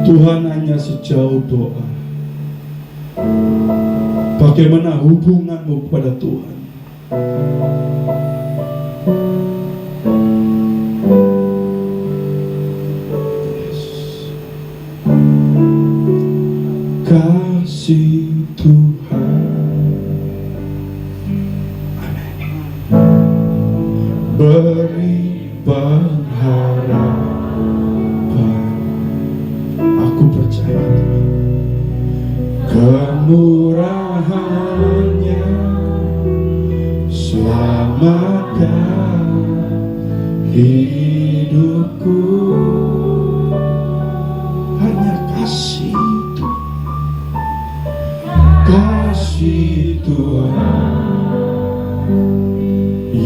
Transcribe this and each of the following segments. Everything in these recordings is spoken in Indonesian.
Tuhan hanya sejauh doa. Bagaimana hubunganmu kepada Tuhan? Kasih Tuhan, beri pengharapan. Aku percaya Tuhan, kemurahan-Nya selamatkan hidupku. Hanya kasih Tuhan,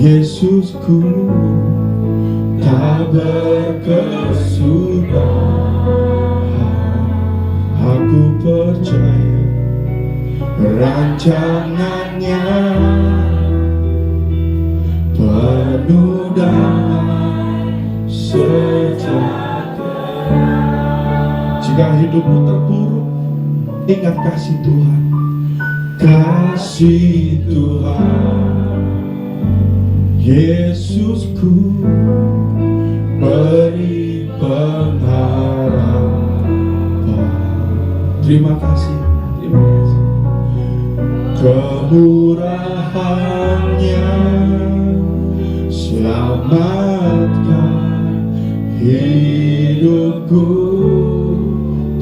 Yesusku tak berkesudahan. Aku percaya rancangan-Nya penuh damai sejahtera. Jika hidupmu terpuruk, ingat kasih Tuhan. Kasih Tuhan, Yesusku beri pengharapan. Terima kasih, terima kasih. Kemurahan-Nya selamatkan hidupku.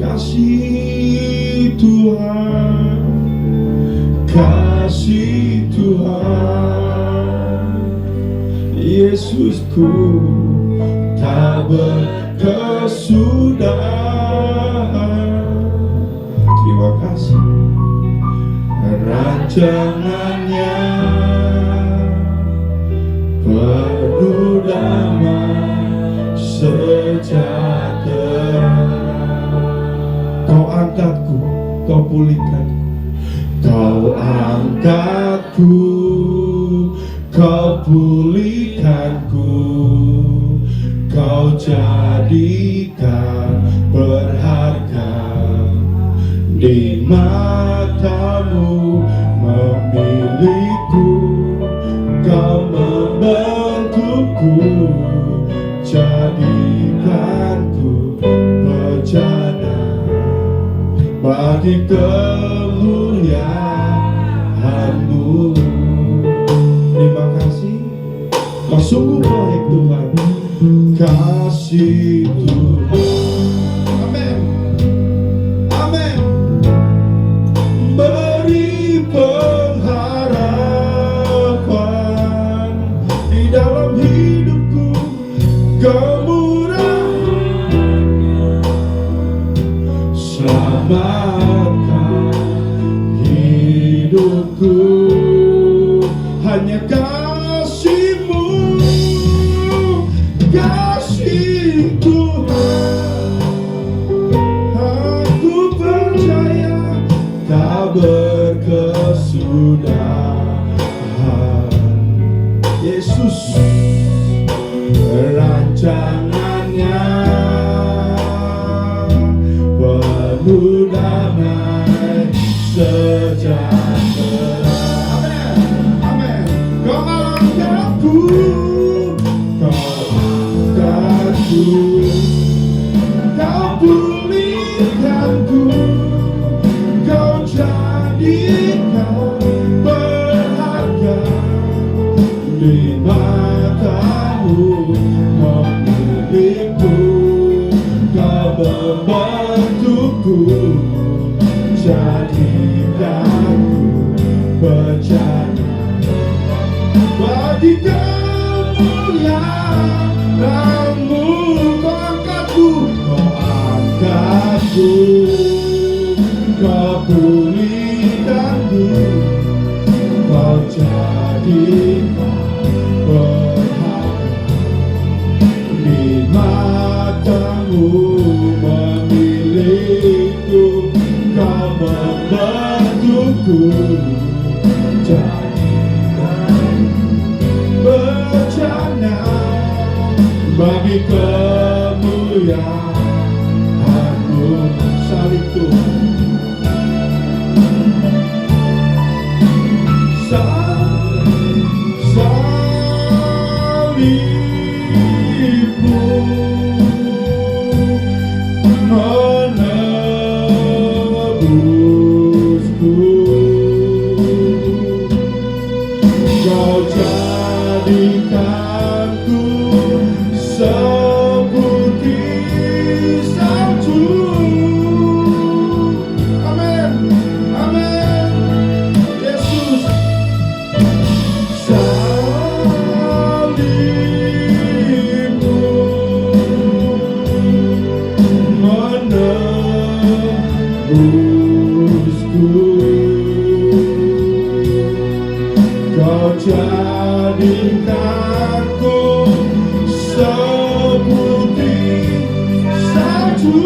Kasih Tuhan, kasih Tuhan, Yesusku tak berkesudahan. Terima kasih. Rancangan-Nya penuh damai sejahtera. Kau angkatku, kau pulihkanku. Kau angkatku, kau pulihkanku. Kau jadikan berharga di mata-Mu, memilihku. Kau membentukku, jadikanku bejana bagi kemuliaan-Mu. Terima kasih. Kau sungguh baik Tuhan. Kasih Tuhan. Amin. Amin. Beri pengharapan di dalam hidupku. Kemurahan-Nya selamatkan hidupku. Hanya kasih-Mu, kasih Tuhan. Aku percaya tak berkesudahan. Yesus, rancangan-Nya penuh damai sejahtera. Amin. Kau angkatku, kau angkatku, kau pulihkanku. Kau jadikan berharga di mata-Mu, memilihku. Kau membentukku, jadikanku bejana bagi kemuliaan-Mu. Kau angkatku, kau angkatku, kau pulihkanku. Kau jadikan berharga di mata-Mu, memilihku. Kau membentukku, jadikan bejana bagi kemuliaan-Mu. salib Tuhan. Salibmu menebusku, Kau jadikanku seputih salju. Amin, amin. Yesus, salibmu menebusku, Kau jadikanku seputih salju.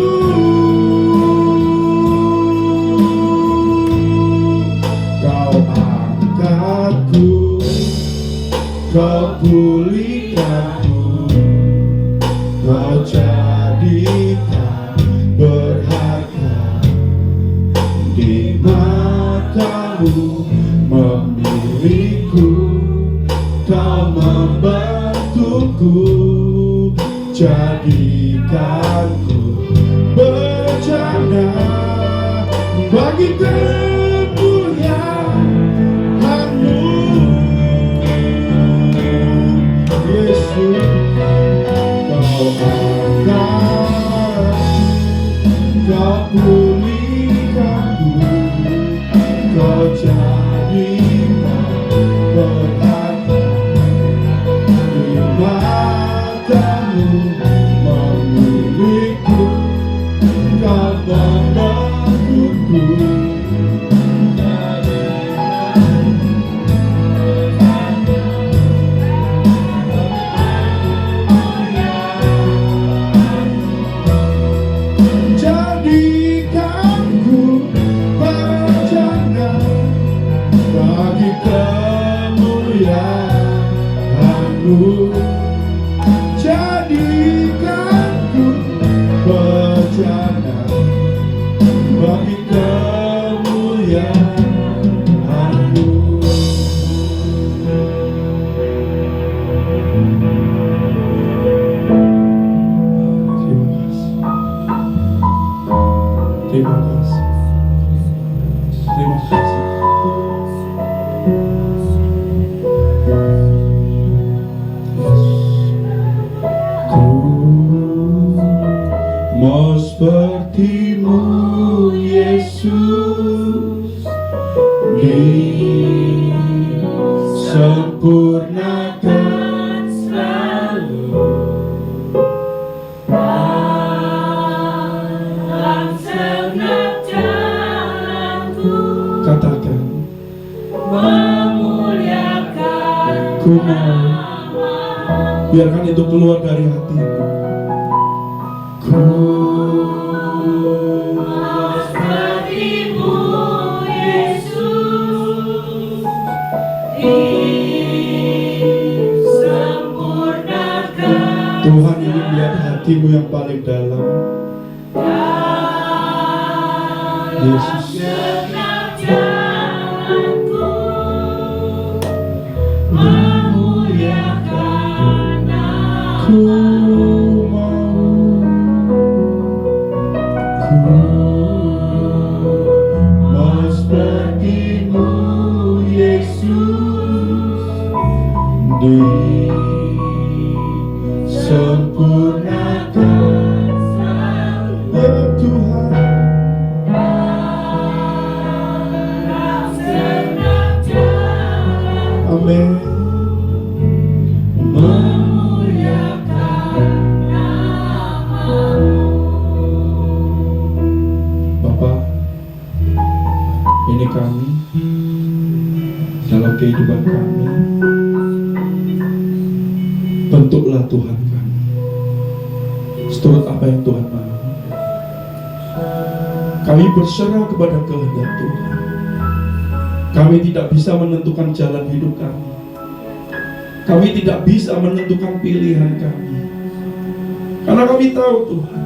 Kau angkatku, Kau pulihkanku, Kau jadikan berharga di matamu. Memilihku, Kau membentukku, jadikanku berjana bagi kemuliaan-Mu. Yesus, Kau angkat, Kau pulihkanku, Kau jadikan berharga di matamu. Memilihku, Kau membentukku, jadikanku berjana bagi kemuliaan-Mu. Jadikanku berjana bagi kemuliaan-Mu. Terima kasih. Terima kasih. Ku mau seperti-Mu, Yesus, disempurnakan selalu dalam segenap jalanku. Katakan, memuliakan ku mau, biarkan itu keluar dari hatimu. Ku mau seperti-Mu, Yesus, disempurnakan. Tuhan ingin melihat hatimu yang paling dalam. Yesus, ku mau seperti-Mu, Yesus, disempurnakan selalu. Ya Tuhan, amin. Ini kami dalam kehidupan kami. Bentuklah Tuhan kami seturut apa yang Tuhan mau. Kami berserah kepada kehendak Tuhan. Kami tidak bisa menentukan jalan hidup kami. Kami tidak bisa menentukan pilihan kami. Karena kami tahu Tuhan,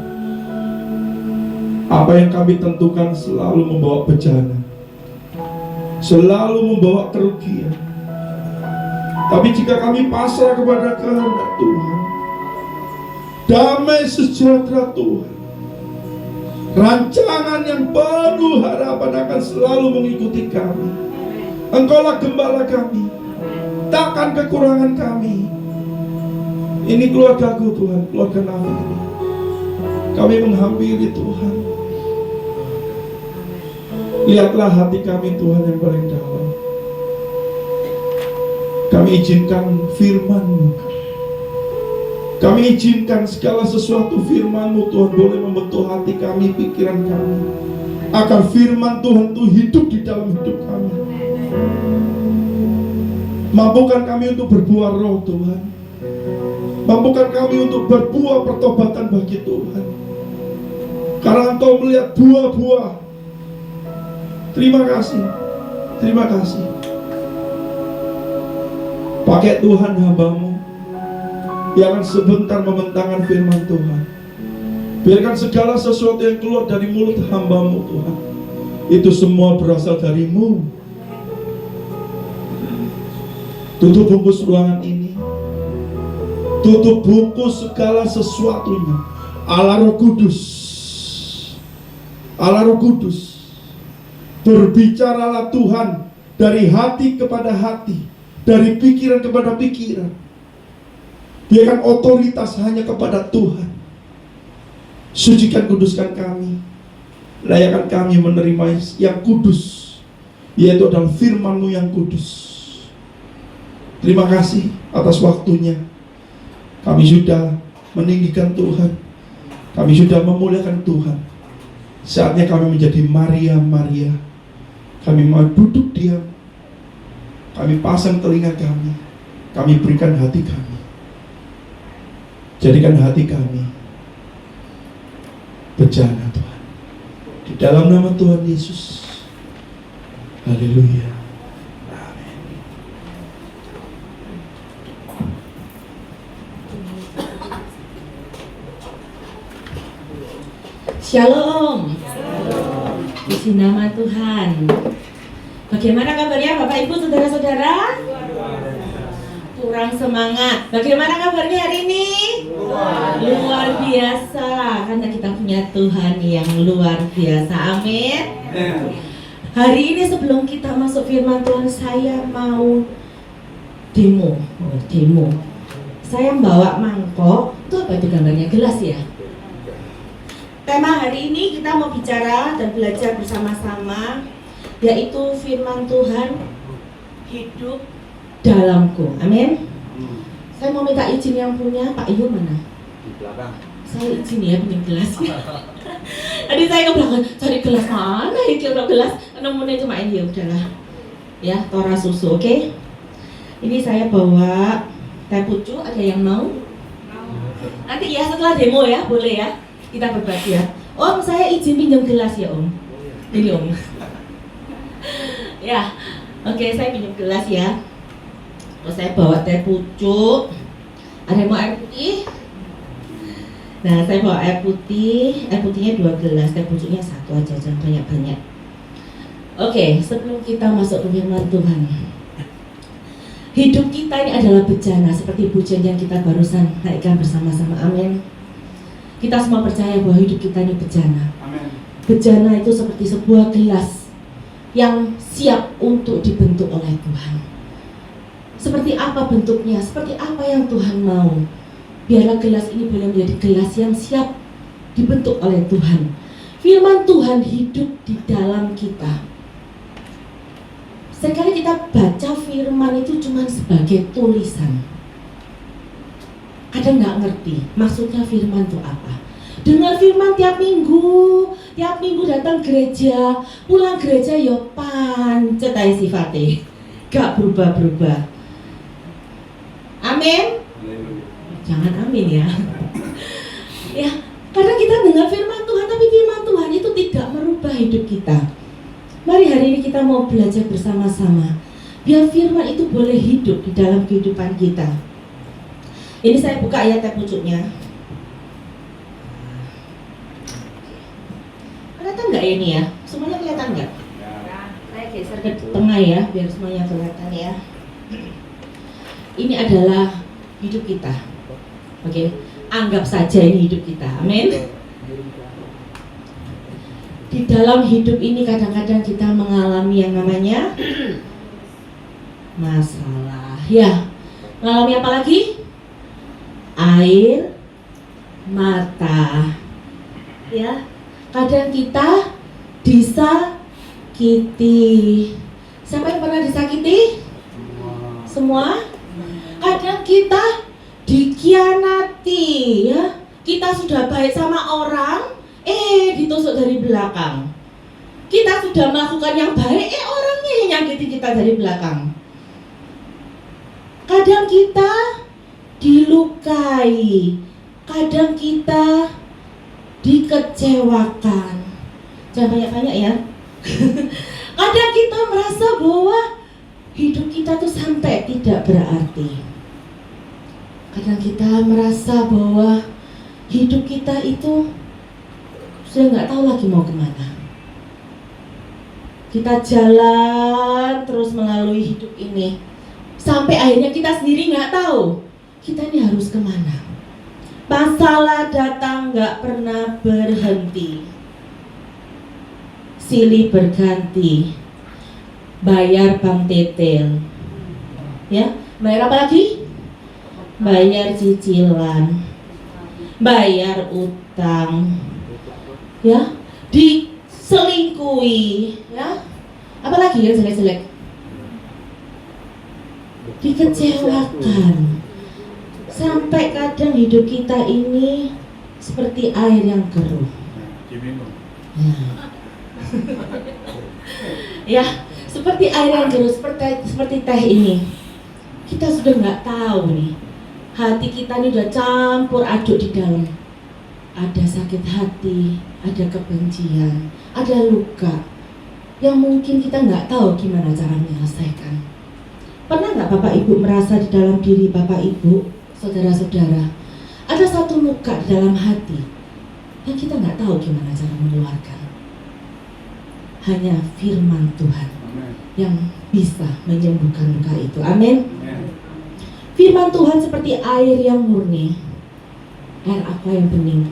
Apa yang kami tentukan selalu membawa bencana, selalu membawa kerugian. Tapi jika kami pasrah kepada kehendak Tuhan, damai sejahtera Tuhan, rancangan yang penuh harapan akan selalu mengikuti kami. Engkaulah gembala kami, takkan kekurangan kami. Ini keluargaku Tuhan, keluarga Nafi ini. Kami menghampiri Tuhan. Lihatlah hati kami Tuhan yang paling dalam. Kami izinkan firman-Mu. Kami izinkan segala sesuatu firman-Mu Tuhan boleh membentuk hati kami, pikiran kami, agar firman Tuhan itu hidup di dalam hidup kami. Mampukan kami untuk berbuah roh Tuhan. Mampukan kami untuk berbuah pertobatan bagi Tuhan. Karena Engkau melihat buah-buah. Terima kasih. Terima kasih. Pakai Tuhan hamba-Mu. Jangan sebentar membentangkan firman Tuhan. Biarkan segala sesuatu yang keluar dari mulut hamba-Mu Tuhan, itu semua berasal dari-Mu. Tutup bungkus ruangan ini. Tutup bungkus segala sesuatunya. Allah Roh Kudus. Allah Roh Kudus, berbicaralah Tuhan dari hati kepada hati, dari pikiran kepada pikiran. Biarkan otoritas hanya kepada Tuhan. Sucikan, kuduskan kami. Layakkan kami menerima yang kudus, yaitu adalah firman-Mu yang kudus. Terima kasih atas waktunya. Kami sudah meninggikan Tuhan. Kami sudah memuliakan Tuhan. Saatnya kami menjadi Maria. Kami mau duduk diam. Kami pasang telinga kami. Kami berikan hati kami. Jadikan hati kami bejana Tuhan. Di dalam nama Tuhan Yesus. Haleluya. Amin. Shalom. Puji nama Tuhan. Bagaimana kabarnya Bapak Ibu saudara-saudara? Kurang semangat. Bagaimana kabarnya hari ini? Luar biasa. Karena kita punya Tuhan yang luar biasa. Amin. Hari ini sebelum kita masuk firman Tuhan, saya mau demo. Saya bawa mangkok. Itu apa itu gambarnya? Gelas ya? Tema hari ini kita mau bicara dan belajar bersama-sama, yaitu firman Tuhan hidup dalamku. Amin. Saya mau minta izin yang punya Pak Iyu mana? Di belakang. Saya izin ya punya gelas. Tadi saya ke belakang cari gelas mana ya, kira gelas nemunya cuma ini, ya udahlah. Ya, tora susu, oke? Ini saya bawa teh pucuk, ada yang mau? Nanti ya setelah demo ya, boleh ya? Kita berbagi ya. Om, saya izin pinjam gelas ya Om. Ini Om. Ya, oke, saya pinjam gelas ya. Terus saya bawa teh pucuk. Ada yang mau air putih? Nah, saya bawa air putih. Air putihnya 2 gelas, teh pucuknya 1 aja, jangan banyak-banyak. Oke, sebelum kita masuk ke firman Tuhan, hidup kita ini adalah bejana, seperti pujian yang kita barusan naikkan bersama-sama. Amin. Kita semua percaya bahwa hidup kita ini bejana. Amin. Bejana itu seperti sebuah gelas yang siap untuk dibentuk oleh Tuhan. Seperti apa bentuknya? Seperti apa yang Tuhan mau? Biarlah gelas ini boleh menjadi gelas yang siap dibentuk oleh Tuhan. Firman Tuhan hidup di dalam kita. Sekali kita baca firman itu cuma sebagai tulisan. Kadang nggak ngerti maksudnya firman itu apa. Dengar firman tiap minggu datang gereja, pulang gereja yo pancet ae sifate, gak berubah-berubah. Amin. Jangan amin ya. Ya, kadang kita dengar firman Tuhan, tapi firman Tuhan itu tidak merubah hidup kita. Mari hari ini kita mau belajar bersama-sama, biar firman itu boleh hidup di dalam kehidupan kita. Ini saya buka ya teh pucuknya. nggak ya ini ya? Semuanya kelihatan nggak? Saya geser ke tengah ya, biar semuanya kelihatan ya. Ini adalah hidup kita. Oke, anggap saja ini hidup kita. Amin. Di dalam hidup ini kadang-kadang kita mengalami yang namanya masalah. Ya, mengalami apa lagi? Air mata. Ya, kadang kita disakiti. Siapa yang pernah disakiti? Semua. Kadang kita dikhianati, ya. Kita sudah baik sama orang, ditusuk dari belakang. Kita sudah melakukan yang baik, orangnya yang nyakiti kita dari belakang. Kadang kita dilukai, kadang kita dikecewakan. Jangan banyak-banyak ya. Kadang kita merasa bahwa hidup kita tuh sampai tidak berarti. Kadang kita merasa bahwa hidup kita itu sudah nggak tahu lagi mau kemana. Kita jalan terus melalui hidup ini sampai akhirnya kita sendiri nggak tahu kita ini harus kemana. Masalah datang nggak pernah berhenti, silih berganti, bayar bank tetel, ya, bayar apa lagi? Bayar cicilan, bayar utang, ya, diselingkuhi, ya, apalagi yang jelek-jelek, dikecewakan, sampai kadang hidup kita ini seperti air yang keruh. Ya, seperti air yang keruh, seperti teh ini. Kita sudah nggak tahu nih, hati kita ini udah campur aduk di dalam. Ada sakit hati, ada kebencian, ada luka yang mungkin kita nggak tahu gimana cara menyelesaikan. Pernah nggak Bapak Ibu merasa di dalam diri Bapak Ibu, saudara-saudara, ada satu luka di dalam hati yang kita nggak tahu gimana cara mengeluarkan? Hanya firman Tuhan yang bisa menyembuhkan luka itu. Amin. Firman Tuhan seperti air yang murni, air apa yang bening.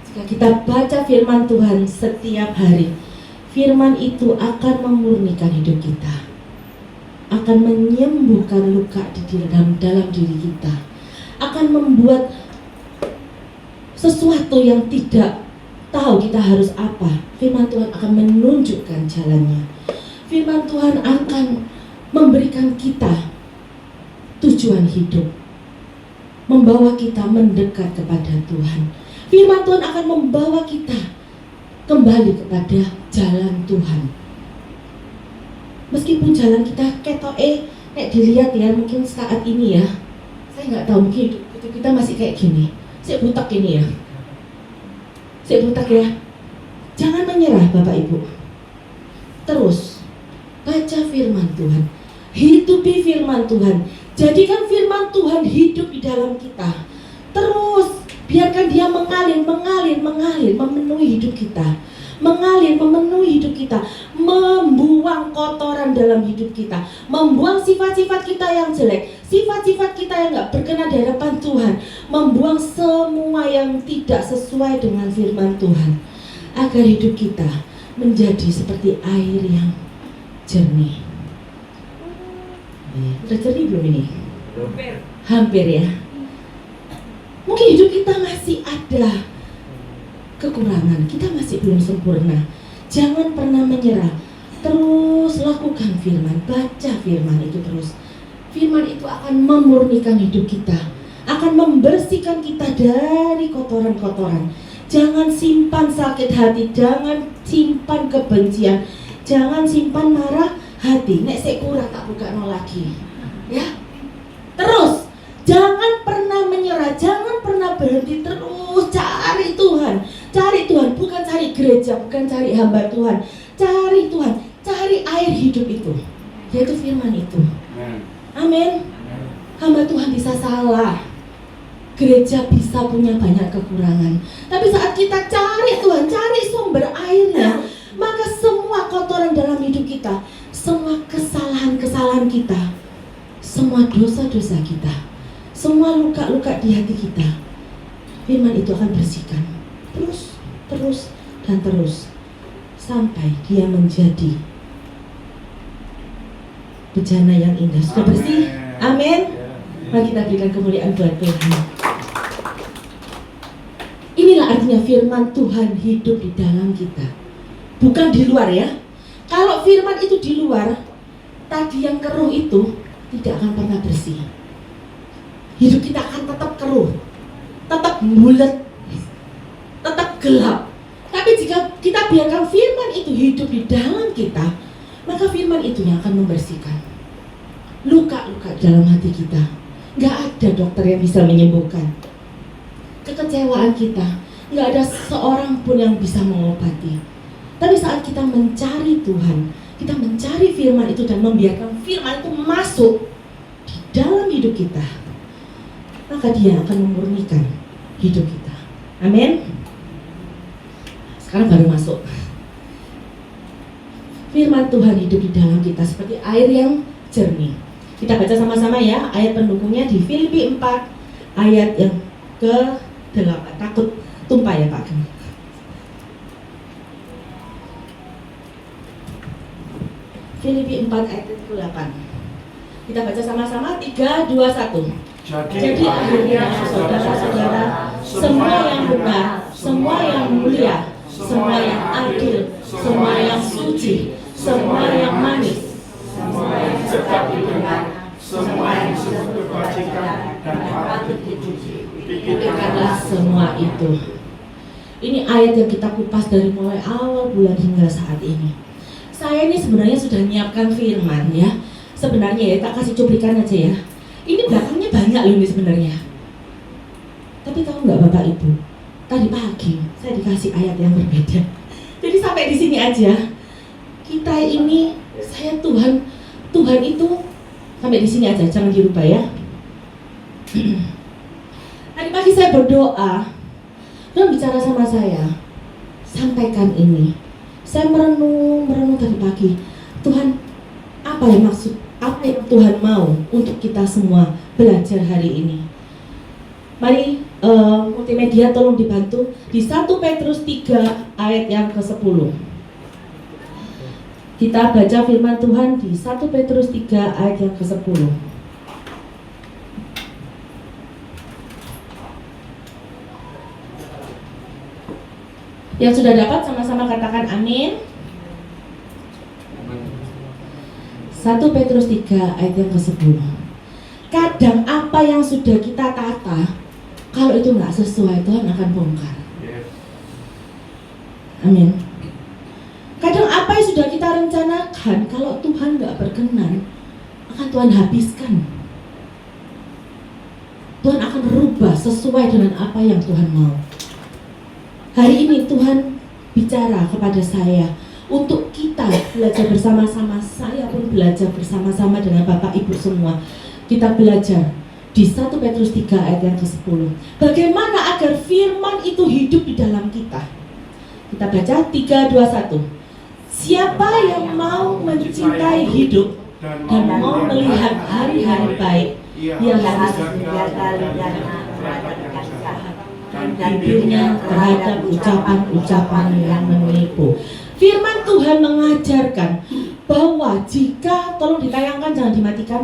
Jika kita baca firman Tuhan setiap hari, firman itu akan memurnikan hidup kita, akan menyembuhkan luka di dalam diri kita, akan membuat sesuatu yang tidak tahu kita harus apa. Firman Tuhan akan menunjukkan jalannya. Firman Tuhan akan memberikan kita tujuan hidup, membawa kita mendekat kepada Tuhan. Firman Tuhan akan membawa kita kembali kepada jalan Tuhan. Meskipun jalan kita ketok nek dilihat ya, mungkin saat ini ya, saya nggak tahu, mungkin hidup kita masih kayak gini. Saya butak ini ya, saya butak ya. Jangan menyerah Bapak Ibu. Terus baca firman Tuhan, hidupi firman Tuhan, jadikan firman Tuhan hidup di dalam kita. Terus biarkan dia mengalir, memenuhi hidup kita, memenuhi hidup kita, membuang kotoran dalam hidup kita, membuang sifat-sifat kita yang jelek, sifat-sifat kita yang gak berkenan di hadapan Tuhan, membuang semua yang tidak sesuai dengan firman Tuhan, agar hidup kita menjadi seperti air yang jernih. Udah jernih belum ini? Hampir ya. Mungkin hidup kita masih ada kekurangan, kita masih belum sempurna. Jangan pernah menyerah. Terus lakukan firman, baca firman itu terus. Firman itu akan memurnikan hidup kita, akan membersihkan kita dari kotoran-kotoran. Jangan simpan sakit hati, jangan simpan kebencian, jangan simpan marah hati. Nek sik kurang tak bukakno lagi. Ya. Terus jangan pernah menyerah, jangan pernah berhenti, terus cari Tuhan. Cari Tuhan, bukan cari gereja, bukan cari hamba Tuhan. Cari Tuhan, cari air hidup itu, yaitu firman itu. Amin. Hamba Tuhan bisa salah, Gereja bisa punya banyak kekurangan, tapi saat kita cari Tuhan, cari sumber airnya, maka semua kotoran dalam hidup kita, semua kesalahan-kesalahan kita, semua dosa-dosa kita, semua luka-luka di hati kita, firman itu akan bersihkan terus dan terus sampai dia menjadi bejana yang indah. Sudah bersih? Amin. Mari kita berikan kemuliaan buat Tuhan. Inilah artinya firman Tuhan hidup di dalam kita, bukan di luar ya. Kalau firman itu di luar, tadi yang keruh itu tidak akan pernah bersih. Hidup kita akan tetap keruh, tetap bulat, tetap gelap. Tapi jika kita biarkan firman itu hidup di dalam kita, maka firman itu yang akan membersihkan luka-luka dalam hati kita. Gak ada dokter yang bisa menyembuhkan kekecewaan kita, gak ada seorang pun yang bisa mengobati. Tapi saat kita mencari Tuhan, kita mencari firman itu dan membiarkan firman itu masuk di dalam hidup kita, maka dia akan memurnikan hidup kita. Amin. Sekarang baru masuk. Firman Tuhan hidup di dalam kita seperti air yang jernih. Kita baca sama-sama ya, ayat pendukungnya di Filipi 4 ayat yang ke-8. Takut tumpah ya Pak. Filipi 4 ayat ke-8. Kita baca sama-sama, 3, 2, 1. Jadi akhirnya saudara-saudara, semua yang benar, semua yang mulia, semua yang adil, semua yang suci, semua yang manis, semua yang sedap didengar, semua yang disebut kebajikan dan patut dipuji, pikirkanlah semua itu. Ini ayat yang kita kupas dari mulai awal bulan hingga saat ini. Saya ini sebenarnya sudah menyiapkan firman ya. Sebenarnya ya, tak kasih cuplikan aja ya. Ini belakangnya banyak loh ini sebenarnya. Tapi tahu nggak Bapak Ibu? Tadi pagi saya dikasih ayat yang berbeda. Jadi sampai di sini aja. Kita ini, saya Tuhan itu sampai di sini aja, jangan dirubah ya. Tadi pagi saya berdoa, Tuhan bicara sama saya, sampaikan ini. Saya merenung tadi pagi. Tuhan, apa yang maksud? Apa yang Tuhan mau untuk kita semua belajar hari ini? Mari multimedia tolong dibantu di 1 Petrus 3 ayat yang ke-10. Kita baca firman Tuhan di 1 Petrus 3 ayat yang ke-10. Yang sudah dapat sama-sama katakan amin. 1 Petrus 3 ayat yang ke-10. Kadang apa yang sudah kita tata, kalau itu nggak sesuai, Tuhan akan bongkar. Amin. Kadang apa yang sudah kita rencanakan, kalau Tuhan nggak berkenan, akan Tuhan habiskan. Tuhan akan rubah sesuai dengan apa yang Tuhan mau. Hari ini Tuhan bicara kepada saya untuk kita belajar bersama-sama. Saya pun belajar bersama-sama dengan Bapak Ibu semua. Kita belajar di 1 Petrus 3 ayat yang ke-10. Bagaimana agar firman itu hidup di dalam kita? Kita baca 3, 2, 1. Siapa yang mau mencintai hidup dan mau melihat hari-hari baik, ia harus menjaga lidahnya terhadap yang jahat dan bibirnya terhadap ucapan-ucapan yang menipu. Firman Tuhan mengajarkan bahwa jika, tolong ditayangkan jangan dimatikan,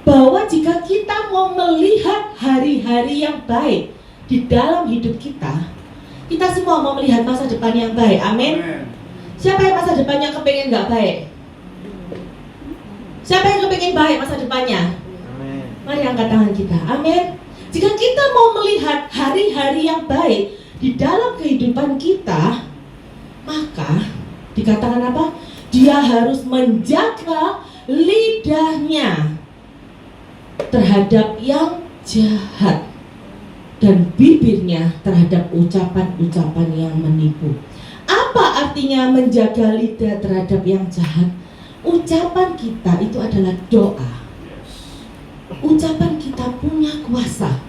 bahwa jika kita mau melihat hari-hari yang baik di dalam hidup kita, kita semua mau melihat masa depan yang baik. Amin. Siapa yang masa depannya kepengen gak baik? Siapa yang kepengen baik masa depannya? Amin. Mari angkat tangan kita. Amin. Jika kita mau melihat hari-hari yang baik di dalam kehidupan kita, maka dikatakan apa? Dia harus menjaga lidahnya terhadap yang jahat dan bibirnya terhadap ucapan-ucapan yang menipu. Apa artinya menjaga lidah terhadap yang jahat? Ucapan kita itu adalah doa. Ucapan kita punya kuasa.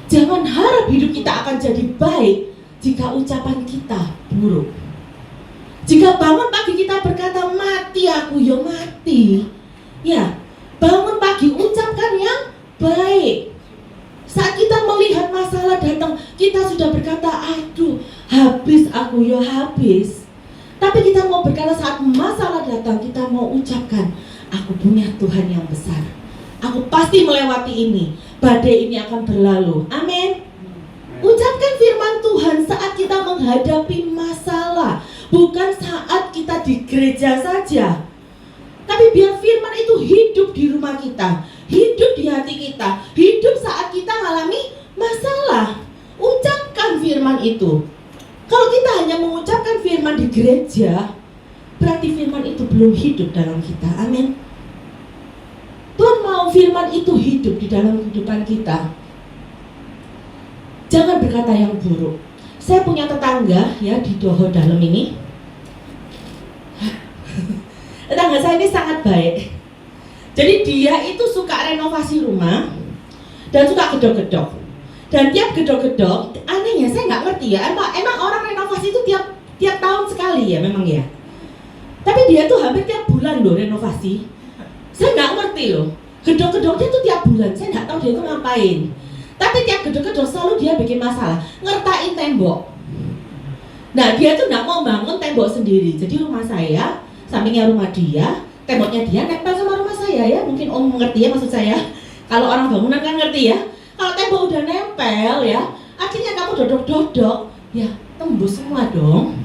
Jangan harap hidup kita akan jadi baik jika ucapan kita buruk. Jika bangun pagi kita berkata, mati aku, ya mati. Ya, bangun pagi ucapkan yang baik. Saat kita melihat masalah datang, kita sudah berkata, aduh, habis aku, ya habis. Tapi kita mau berkata saat masalah datang, kita mau ucapkan, aku punya Tuhan yang besar. Aku pasti melewati ini. Badai ini akan berlalu. Amin. Ucapkan firman Tuhan saat kita menghadapi masalah, bukan saat kita di gereja saja. Tapi biar firman itu hidup di rumah kita, hidup di hati kita, hidup saat kita mengalami masalah. Ucapkan firman itu. Kalau kita hanya mengucapkan firman di gereja, berarti firman itu belum hidup dalam kita. Amin. Tuhan mau firman itu hidup di dalam kehidupan kita. Jangan berkata yang buruk. Saya punya tetangga ya di Doho Dalam ini. Tetangga saya ini sangat baik. Jadi dia itu suka renovasi rumah dan suka gedok-gedok. Dan tiap gedok-gedok, anehnya saya nggak ngerti ya. Emang orang renovasi itu tiap tahun sekali ya, memang ya. Tapi dia tuh hampir tiap bulan loh renovasi. Saya nggak ngerti loh. Gedok-gedoknya tuh tiap bulan. Saya nggak tahu dia itu ngapain. Tapi tiap gedok-gedok selalu dia bikin masalah, ngertain tembok. Nah dia tuh nggak mau bangun tembok sendiri. Jadi rumah saya, sampingnya rumah dia, temboknya dia nempel sama rumah saya ya. Mungkin Om mengerti ya maksud saya. Kalau orang bangunan kan ngerti ya. Kalau tembok udah nempel ya, akhirnya kamu dodok-dodok, ya tembus semua dong.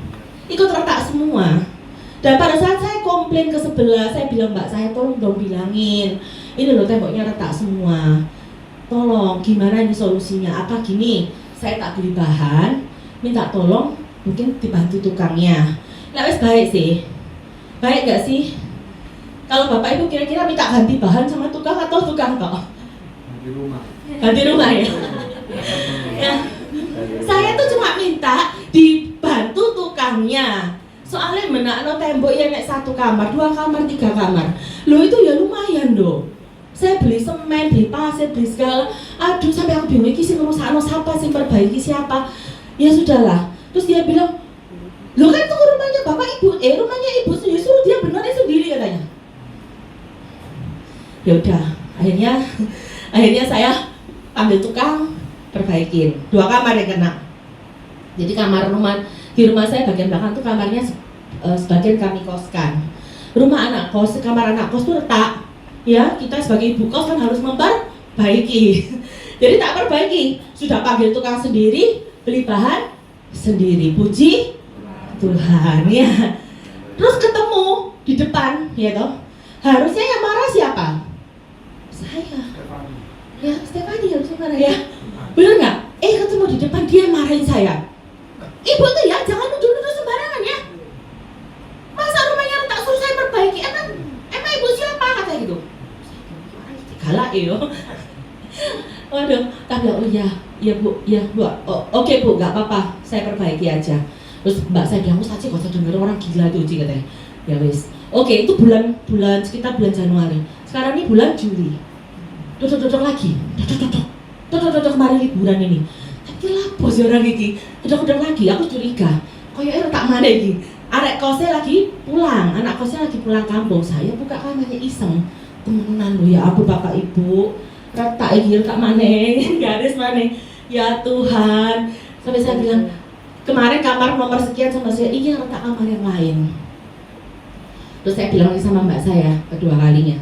Ikut retak semua. Dan pada saat saya komplain ke sebelah, saya bilang, Mbak saya tolong dong bilangin, ini loh temboknya retak semua. Tolong, gimana ini solusinya? Apa gini, saya tak beli bahan, minta tolong, mungkin dibantu tukangnya. Nah wes baik sih. Baik gak sih? Kalau Bapak Ibu kira-kira minta ganti bahan sama tukang atau tukang toh? Ganti rumah ya? Ya. Saya tuh cuma minta dibantu tukangnya. Soalnya menakno tembok ya nek 1 kamar, 2 kamar, 3 kamar. Loh itu ya lumayan loh. Saya beli semen, beli pasir, beli segala. Aduh sampai aku bingung iki sing ngrusakno siapa, sing perbaiki siapa. Ya sudahlah. Terus dia bilang, "Loh kan itu rumahnya Bapak Ibu, rumahnya Ibu sendiri, suruh dia benerin sendiri," katanya. Ya udah, akhirnya saya ambil tukang, perbaikin. 2 kamar yang kena. Jadi di rumah saya bagian belakang tuh kamarnya sebagian kami koskan. Rumah anak kos, kamar anak kos tuh retak. Ya, kita sebagai ibu kos kan harus memperbaiki. Jadi tak perbaiki, sudah panggil tukang sendiri, beli bahan sendiri. Puji Tuhan ya. Terus ketemu di depan, ya toh. Harusnya yang marah siapa? Saya. Ya, Stefani harusnya marah ya. Bener nggak? Ketemu di depan dia marahin saya. Ibu tuh ya jangan nuduh-nuduh sembarangan ya. Masa rumahnya retak suruh saya perbaiki? Emang ibu siapa kata gitu? Galak ya. Waduh, tapi oh iya bu, oke bu, nggak apa-apa, saya perbaiki aja. Terus mbak saya bilang, saja gak usah denger orang gila tuh Uci katanya. Ya wis. Oke, itu bulan sekitar bulan Januari. Sekarang ini bulan Juli. Dodok lagi. Dodok kemarin liburan ini. Tapi lapo sih orang ini. Dodok lagi, aku curiga. Kayaknya retak mana ini? Arek kosnya lagi pulang, anak kosnya lagi pulang kampung. Saya buka kamarnya iseng. Temenan lo ya ampun Bapak Ibu. Retak iki retak mana? Garis mana? Ya Tuhan. Sampai saya bilang, kemarin kamar nomor sekian sama saya, ini retak kamar yang lain. Terus saya bilang lagi sama mbak saya kedua kalinya,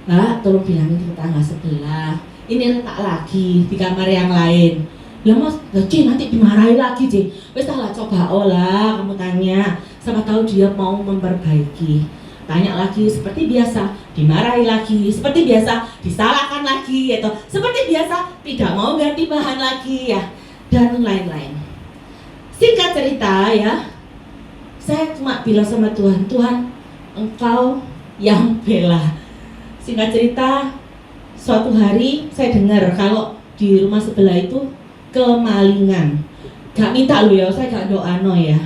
Mbak tolong bilangin ke tetangga sebelah, ini retak lagi di kamar yang lain. Lah mas, Ci nanti dimarahi lagi Ci. Wes lah coba olah kamu tanya, siapa tahu dia mau memperbaiki. Tanya lagi seperti biasa, dimarahi lagi, seperti biasa disalahkan lagi, atau seperti biasa tidak mau ganti bahan lagi ya, dan lain-lain. Singkat cerita ya, saya cuma bilang sama Tuhan, Tuhan Engkau yang bela. Singkat cerita, suatu hari saya dengar kalau di rumah sebelah itu kemalingan. Gak minta lo ya, saya gak doa no ya.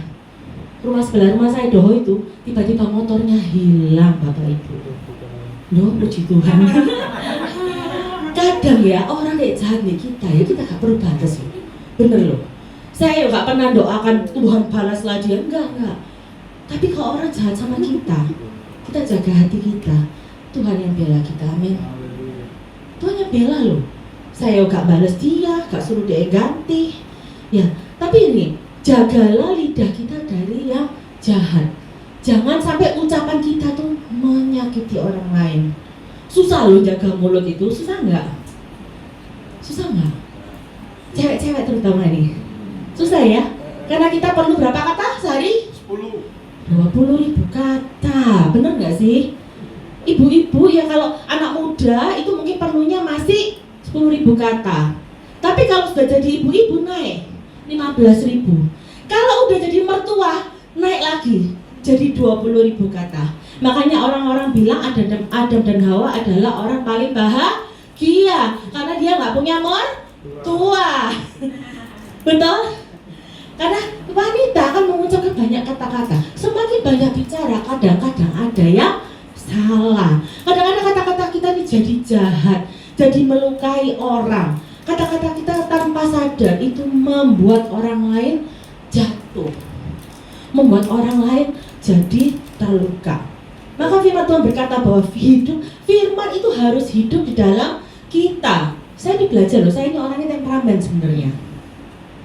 Rumah sebelah rumah saya Doho itu tiba-tiba motornya hilang Bapak Ibu. Loh puji Tuhan. kadang ya orang kayak jahat nih kita ya, kita gak perlu batas loh. Bener loh. Saya gak pernah doakan Tuhan balaslah dia, enggak. Tapi kalau orang jahat sama kita jaga hati kita, Tuhan yang bela kita, amin. Tuhan yang bela loh. Saya gak balas dia, gak suruh dia ganti. Ya, tapi ini jagalah lidah kita dari yang jahat. Jangan sampai ucapan kita tuh menyakiti orang lain. Susah loh jaga mulut itu, susah nggak? Susah nggak? Cewek-cewek terutama nih, susah ya? Karena kita perlu berapa kata sehari? 20.000 kata, bener nggak sih? Ibu-ibu ya kalau anak muda itu mungkin perlunya masih 10.000 kata. Tapi kalau sudah jadi ibu-ibu naik 15.000. Kalau udah jadi mertua naik lagi jadi 20.000 kata. Makanya orang-orang bilang Adam dan Hawa adalah orang paling bahagia karena dia nggak punya mertua. Betul? Karena wanita akan mengucapkan banyak kata-kata. Semakin banyak bicara, kadang-kadang ada yang salah. Kadang-kadang kata-kata kita ini jadi jahat, jadi melukai orang. Kata-kata kita tanpa sadar itu membuat orang lain jatuh, membuat orang lain jadi terluka. Maka firman Tuhan berkata bahwa firman itu harus hidup di dalam kita. Saya ini belajar loh, saya ini orangnya temperamen sebenarnya.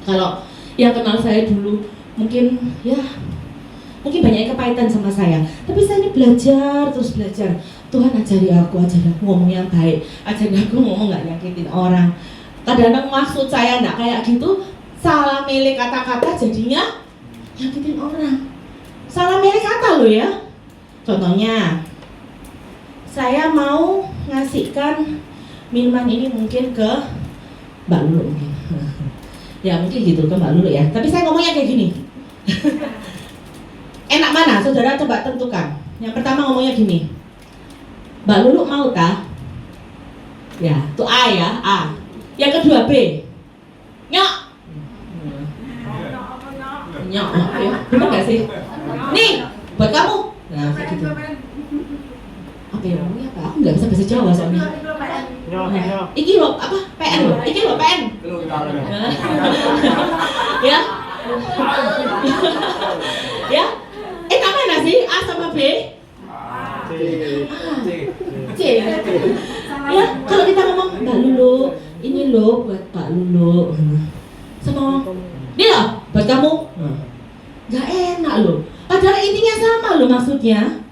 Kalau yang kenal saya dulu mungkin banyak kepahitan sama saya. Tapi saya ini belajar, terus belajar. Tuhan ajari aku ngomong yang baik, ajari aku ngomong gak nyakitin orang. Kadang-kadang maksud saya gak kayak gitu, salah milih kata-kata jadinya nyakitin orang. Salah milih kata loh ya. Contohnya, saya mau ngasihkan minuman ini mungkin ke Mbak Lulu mungkin. Ya mungkin gitu ke Mbak Lulu ya. Tapi saya ngomongnya kayak gini. Enak mana? Saudara coba tentukan. Yang pertama ngomongnya gini. Mbak Lulu mau kah? Ya, itu A ya, A. Yang kedua B. Nyok. Nyok, ya. Bener gak sih? Nih, buat kamu. Nah, kayak gitu. Apa ya ngomongnya apa? Aku nggak bisa bahasa Jawa soalnya. Iki lo apa? PN lo. Iki lo PN. Ya. Ya. Tak mana sih? A sama B? C. Ya, kalau kita ngomong Mbak Lulu, ini lo buat Pak Lulu. Sama ini loh buat kamu. Gak enak loh. Padahal intinya sama loh maksudnya.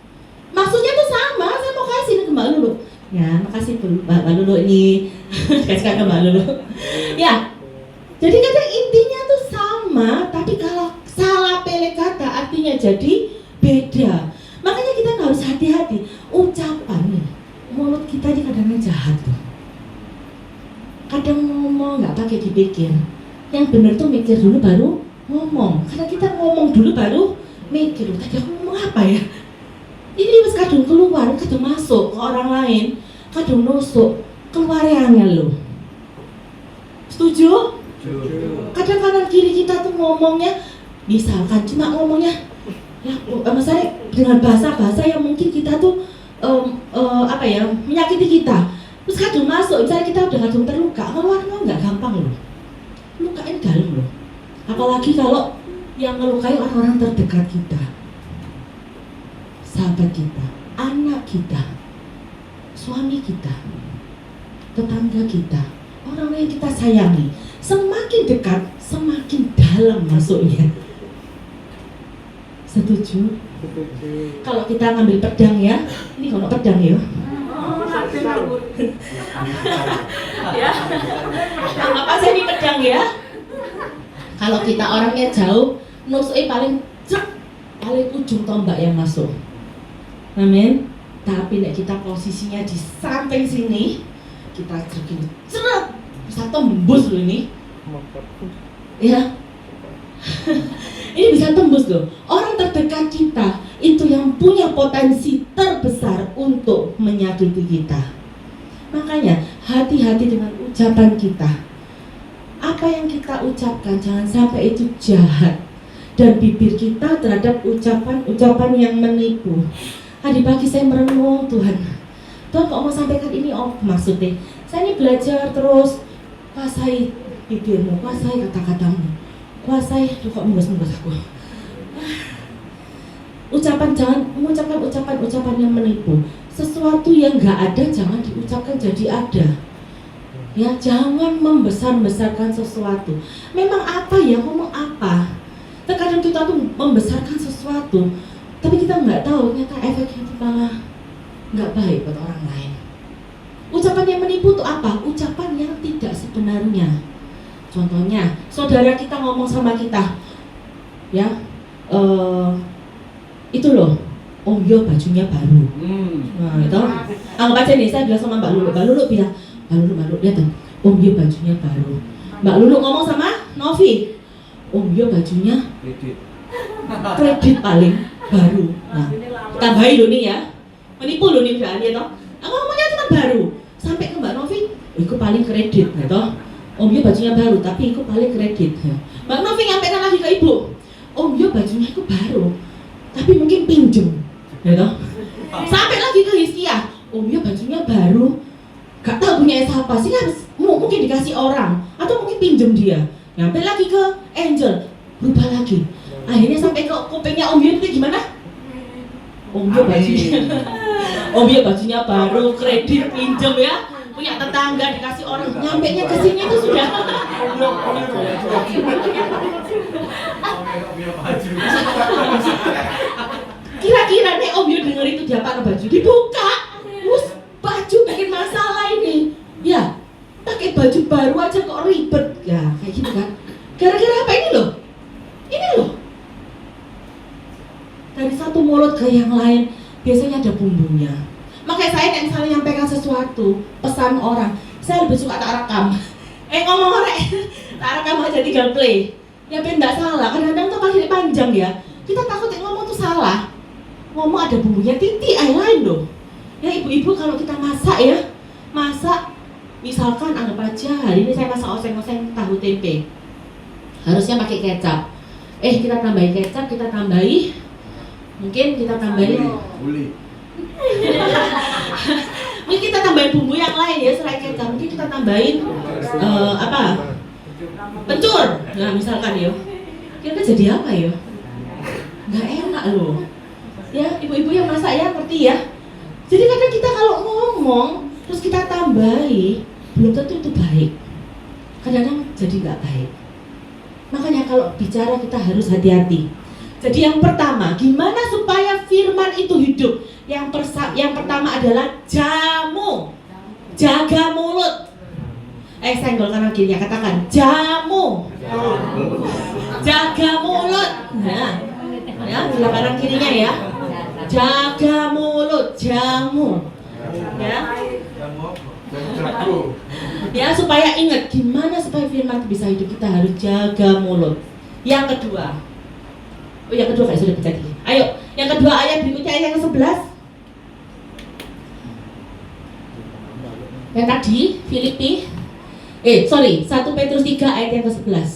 Maksudnya tuh sama, saya mau kasih ke Mbak Lulu. Ya, makasih Mbak Lulu ini. Kasihkan ke Mbak Lulu. Ya. Jadi kadang intinya tuh sama, tapi kalau salah pilih kata artinya jadi beda. Makanya kita harus hati-hati. Ucapan nih, mulut kita ini kadang-kadang jahat tuh. Kadang ngomong nggak pakai dipikir. Yang benar tuh mikir dulu baru ngomong. Karena kita ngomong dulu baru mikir. Tadi aku ngomong apa ya? Ini mas kadung keluar, kadung masuk ke orang lain, kadung nusuk, keluarnya loh. Setuju? Kadang kanan kiri kita tuh ngomongnya, misalkan cuma ngomongnya, ya, misalnya dengan bahasa-bahasa yang mungkin kita tuh menyakiti kita. Terus kadung masuk, misalnya kita udah kadung terluka, keluarnya nggak gampang loh. Lukain dalam loh. Apalagi kalau yang melukai orang-orang terdekat kita. Sahabat kita, anak kita, suami kita, tetangga kita, orang yang kita sayangi. Semakin dekat, semakin dalam masuknya. Setuju? Kalau kita ngambil pedang ya, ini kalau pedang ya. Ya. Apa sih ini pedang ya? Kalau kita orangnya jauh, nusuknya paling ujung tombak yang masuk. Amin. Tapi nek kita posisinya di samping sini, kita gini, seret, bisa tembus loh ini. Ya. Ini bisa tembus loh. Orang terdekat kita itu yang punya potensi terbesar untuk menyakiti kita. Makanya hati-hati dengan ucapan kita. Apa yang kita ucapkan jangan sampai itu jahat. Dan bibir kita terhadap ucapan-ucapan yang menipu. Tadi pagi saya merenung, Tuhan kok mau sampaikan ini maksudnya Saya ini belajar terus, kuasai bibirmu, kuasai kata-katamu, kuasai, aduh kok munggas-munggas aku. Jangan mengucapkan ucapan-ucapan yang menipu. Sesuatu yang nggak ada jangan diucapkan jadi ada. Ya, jangan membesar-besarkan sesuatu. Memang apa ya, ngomong apa. Terkadang kita tuh membesarkan sesuatu, tapi kita nggak tahu ternyata efeknya itu malah nggak baik buat orang lain. Ucapan yang menipu itu apa? Ucapan yang tidak sebenarnya. Contohnya, saudara kita ngomong sama kita, ya, itu loh, Om Yo bajunya baru. Nah itu, anggap aja nih, saya bilang sama Mbak Lulu bilang, Mbak Lulu lihat, Om Yo bajunya baru. Mbak Lulu ngomong sama Novi, Om Yo bajunya kredit paling baru. Nah, tambahin lo nih ya, menipu lo nih berani toh. Ngomongnya cuma baru, sampai ke Mbak Novi, itu paling kredit, nah toh. Om Yo bajunya baru, tapi itu paling kredit. Mbak Novi nyampaikan lagi ke ibu, Om Yo bajunya itu baru, tapi mungkin pinjem, ya toh. Sampai lagi ke Hiskia, Om Yo bajunya baru, gak tahu punya siapa sih, kan mungkin dikasih orang atau mungkin pinjem dia. Sampai lagi ke Angel, berubah lagi. Akhirnya sampai ke kupingnya Om Yo itu gimana? Om Yo bajunya, Om Yo bajunya baru, kredit pinjem ya. Punya tetangga dikasih orang, nyampenya ke sini itu sudah. Kira-kira nih Om Yo denger itu dia pakai baju dibuka, terus baju bikin masalah ini, ya pakai baju baru aja kok ribet, ya kayak gitu kan. Gara-gara apa ini loh? Ini loh. Dari satu mulut ke yang lain biasanya ada bumbunya. Makanya saya nek misalnya nyampaikan sesuatu, pesan orang, saya lebih suka tak rekam. Ngomong rek, tak rekam aja tinggal play. Ya biar enggak salah, kadang-kadang tuh pakai panjang ya. Kita takut ngomong tuh salah. Ngomong ada bumbunya, titik lain loh. Ya ibu-ibu kalau kita masak ya, masak misalkan anggap aja hari ini saya masak oseng-oseng tahu tempe. Harusnya pakai kecap. Kita tambahin kecap, kita tambahin mungkin kita tambahin mungkin kita tambahin bumbu yang lain ya selain kecap, mungkin kita tambahin pencur, nah misalkan ya, kira-kira jadi apa ya? Nggak enak loh, ya ibu-ibu yang masak ya ngerti ya. Jadi kadang kita kalau ngomong terus kita tambahi, belum tentu itu baik. Kadang-kadang jadi nggak baik. Makanya kalau bicara kita harus hati-hati. Jadi yang pertama, gimana supaya firman itu hidup? Yang pertama adalah jamu. Jaga mulut. Senggol kanan kirinya, katakan jamu. Jaga mulut. Nah, ya, sebelah kanan kirinya ya. Jaga mulut, jamu. Ya. Ya, supaya ingat gimana supaya firman itu bisa hidup, kita harus jaga mulut. Yang kedua, yang kedua kayak sudah terjadi. Ayo, yang kedua ayat berikutnya ayat yang ke-11. Yang tadi Filipi 1 Petrus 3 ayat yang ke-11.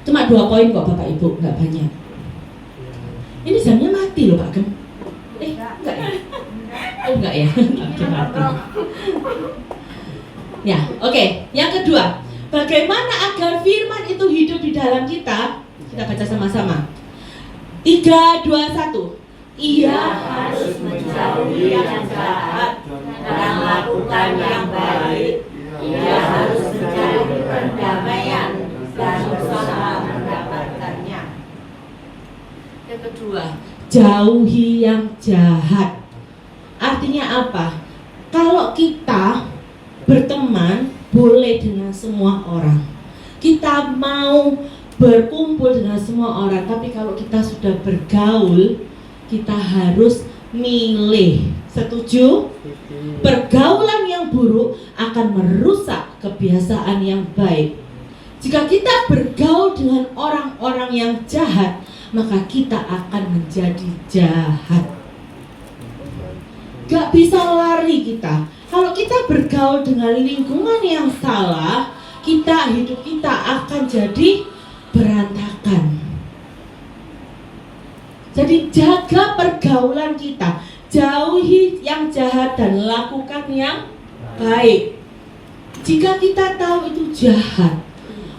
Cuma 2 poin kok Bapak Ibu, nggak banyak. Ini jamnya mati loh Pak Gem. Enggak ya? Oh enggak ya? Mati. Ya, oke. Yang kedua, bagaimana agar firman itu hidup di dalam kita? Kita baca sama-sama. 3, 2, 1. Ia harus menjauhi yang jahat dan lakukan yang baik. Ia harus mencari perdamaian dan berusaha mendapatkannya. Yang kedua, jauhi yang jahat. Artinya apa? Kalau kita berteman boleh dengan semua orang, kita mau berkumpul dengan semua orang, tapi kalau kita sudah bergaul, kita harus milih. Setuju? Pergaulan yang buruk akan merusak kebiasaan yang baik. Jika kita bergaul dengan orang-orang yang jahat, maka kita akan menjadi jahat. Gak bisa lari kita. Kalau kita bergaul dengan lingkungan yang salah, hidup kita akan jadi berantakan. Jadi jaga pergaulan kita, jauhi yang jahat dan lakukan yang baik. Jika kita tahu itu jahat,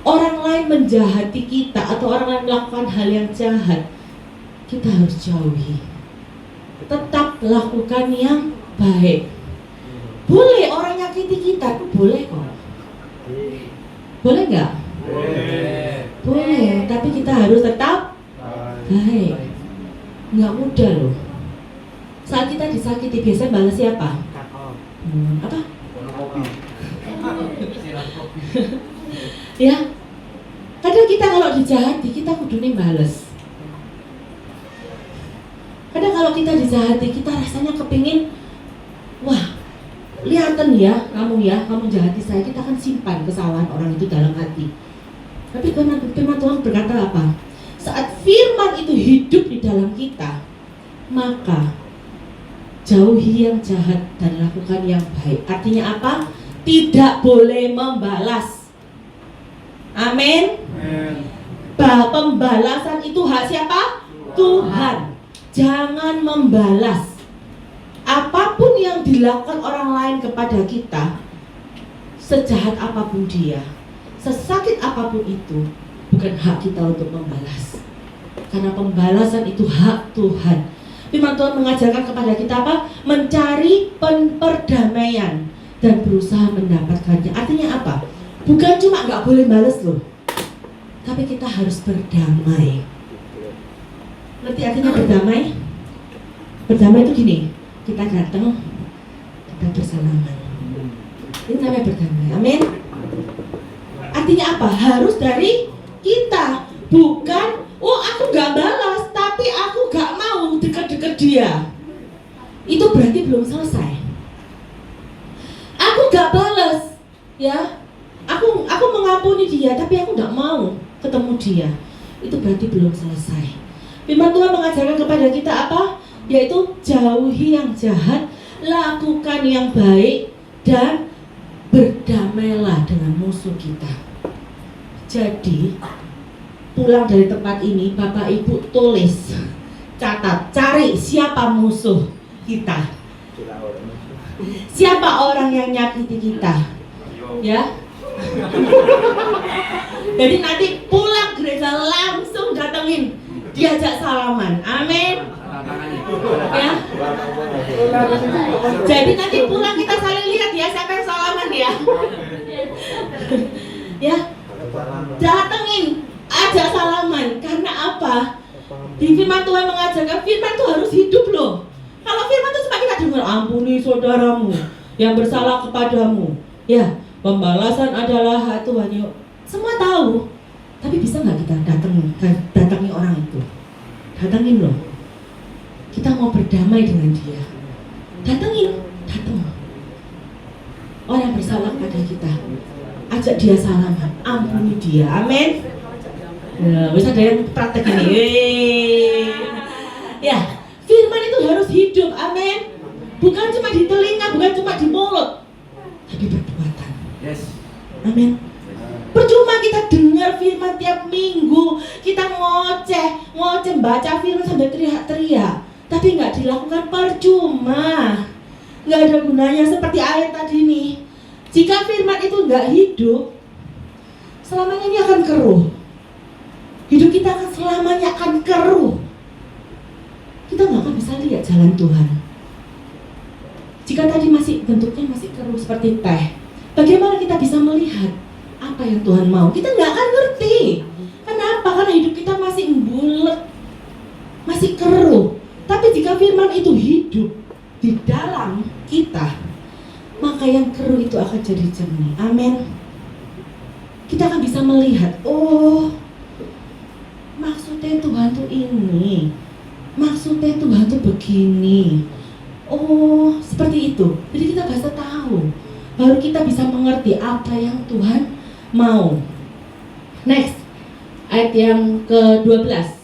orang lain menjahati kita atau orang lain melakukan hal yang jahat, kita harus jauhi. Tetap lakukan yang baik. Boleh orang nyakiti kita, boleh kok. Boleh nggak? Boleh, tapi kita harus tetap baik. Nggak mudah loh. Saat kita disakiti, biasanya balas siapa? Apa? Ya, kadang kita kalau dijahati, kita kudunya bales. Kadang kalau kita dijahati, kita rasanya kepingin, wah, lihatan ya, kamu jahati saya, kita akan simpan kesalahan orang itu dalam hati. Tapi firman Tuhan berkata apa? Saat firman itu hidup di dalam kita, maka jauhi yang jahat dan lakukan yang baik. Artinya apa? Tidak boleh membalas. Amin. Pembalasan itu hak siapa? Tuhan. Jangan membalas. Apapun yang dilakukan orang lain kepada kita, sejahat apapun dia, sesakit apapun itu, bukan hak kita untuk membalas. Karena pembalasan itu hak Tuhan. Firman Tuhan mengajarkan kepada kita apa? Mencari perdamaian dan berusaha mendapatkannya. Artinya apa? Bukan cuma nggak boleh balas loh, tapi kita harus berdamai. Ngerti artinya berdamai? Berdamai itu gini, kita datang, kita bersalaman. Ini namanya berdamai. Amin. Artinya apa? Harus dari kita, bukan oh aku gak balas, tapi aku gak mau dekat-dekat dia. Itu berarti belum selesai. Aku gak balas, ya. Aku mengampuni dia, tapi aku gak mau ketemu dia. Itu berarti belum selesai. Firman Tuhan mengajarkan kepada kita apa? Yaitu jauhi yang jahat, lakukan yang baik, dan berdamailah dengan musuh kita. Jadi pulang dari tempat ini, Bapak Ibu tulis, catat, cari siapa musuh kita, siapa orang yang nyakiti kita, ya. Jadi nanti pulang gereja langsung datengin, diajak salaman, amin. Ya. Jadi nanti pulang kita saling lihat ya siapa yang salaman ya. Ya. Datengin, ajak salaman. Karena apa? Di firman Tuhan mengajarkan firman itu harus hidup loh. Kalau firman itu cuma kita dengar, ampuni saudaramu yang bersalah kepadamu. Ya, pembalasan adalah hak Tuhan. Yuk. Semua tahu. Tapi bisa nggak kita datangi orang itu? Datengin loh. Kita mau berdamai dengan dia. Datengin, datang. Orang bersalah pada kita, ajak dia salaman, ampuni dia, amin. Nah, bisa ada yang praktek ini. Ya, firman itu harus hidup, amin. Bukan cuma di telinga, bukan cuma di mulut, tapi perbuatan. Amin. Percuma kita dengar firman tiap minggu, kita ngoceh baca firman sampai teriak-teriak, tapi nggak dilakukan, percuma, nggak ada gunanya. Seperti ayat tadi nih, jika firman itu nggak hidup, selamanya ini akan keruh. Hidup kita akan selamanya akan keruh. Kita nggak akan bisa lihat jalan Tuhan. Jika tadi bentuknya masih keruh seperti teh, bagaimana kita bisa melihat apa yang Tuhan mau? Kita nggak akan ngerti. Kenapa? Karena hidup kita masih bulet, masih keruh. Tapi jika firman itu hidup di dalam kita, maka yang keruh itu akan jadi jernih. Amin. Kita akan bisa melihat, oh, maksudnya Tuhan tuh ini, maksudnya Tuhan tuh begini. Oh, seperti itu. Jadi kita bisa tahu, baru kita bisa mengerti apa yang Tuhan mau. Next, ayat yang ke-12.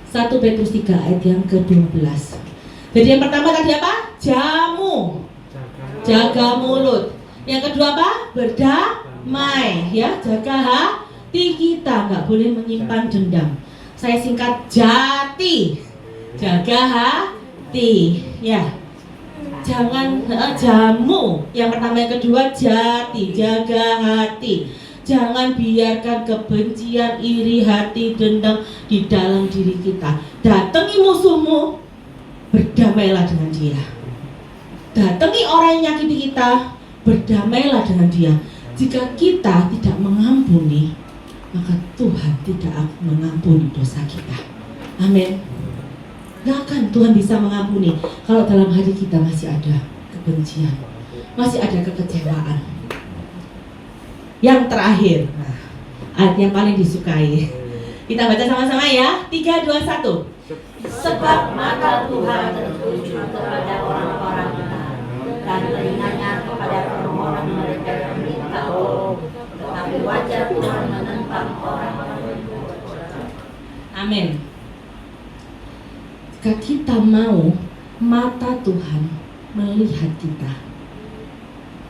1 Petrus 3 ayat yang ke-12. Jadi yang pertama tadi apa? Jamu, jaga mulut. Yang kedua apa? Berdamai, ya, jaga hati kita, nggak boleh menyimpan dendam. Saya singkat, jati, jaga hati. jati, ya. Jangan jamu. Yang pertama, yang kedua jati, jaga hati. Jangan biarkan kebencian, iri hati, dendam di dalam diri kita. Datangi musuhmu, berdamailah dengan dia. Datangi orang yang nyakiti kita, berdamailah dengan dia. Jika kita tidak mengampuni, maka Tuhan tidak akan mengampuni dosa kita. Amin. Gak akan Tuhan bisa mengampuni kalau dalam hati kita masih ada kebencian, masih ada kekecewaan. Yang terakhir, ayat yang paling disukai. Kita baca sama-sama ya. 3, 2, 1. Sebab mata Tuhan tertuju kepada orang-orang benar, dan telinganya kepada permohonan mereka yang minta tolong. Tetapi wajah Tuhan menentang orang-orang berbuat. Amin. Jika kita mau mata Tuhan melihat kita,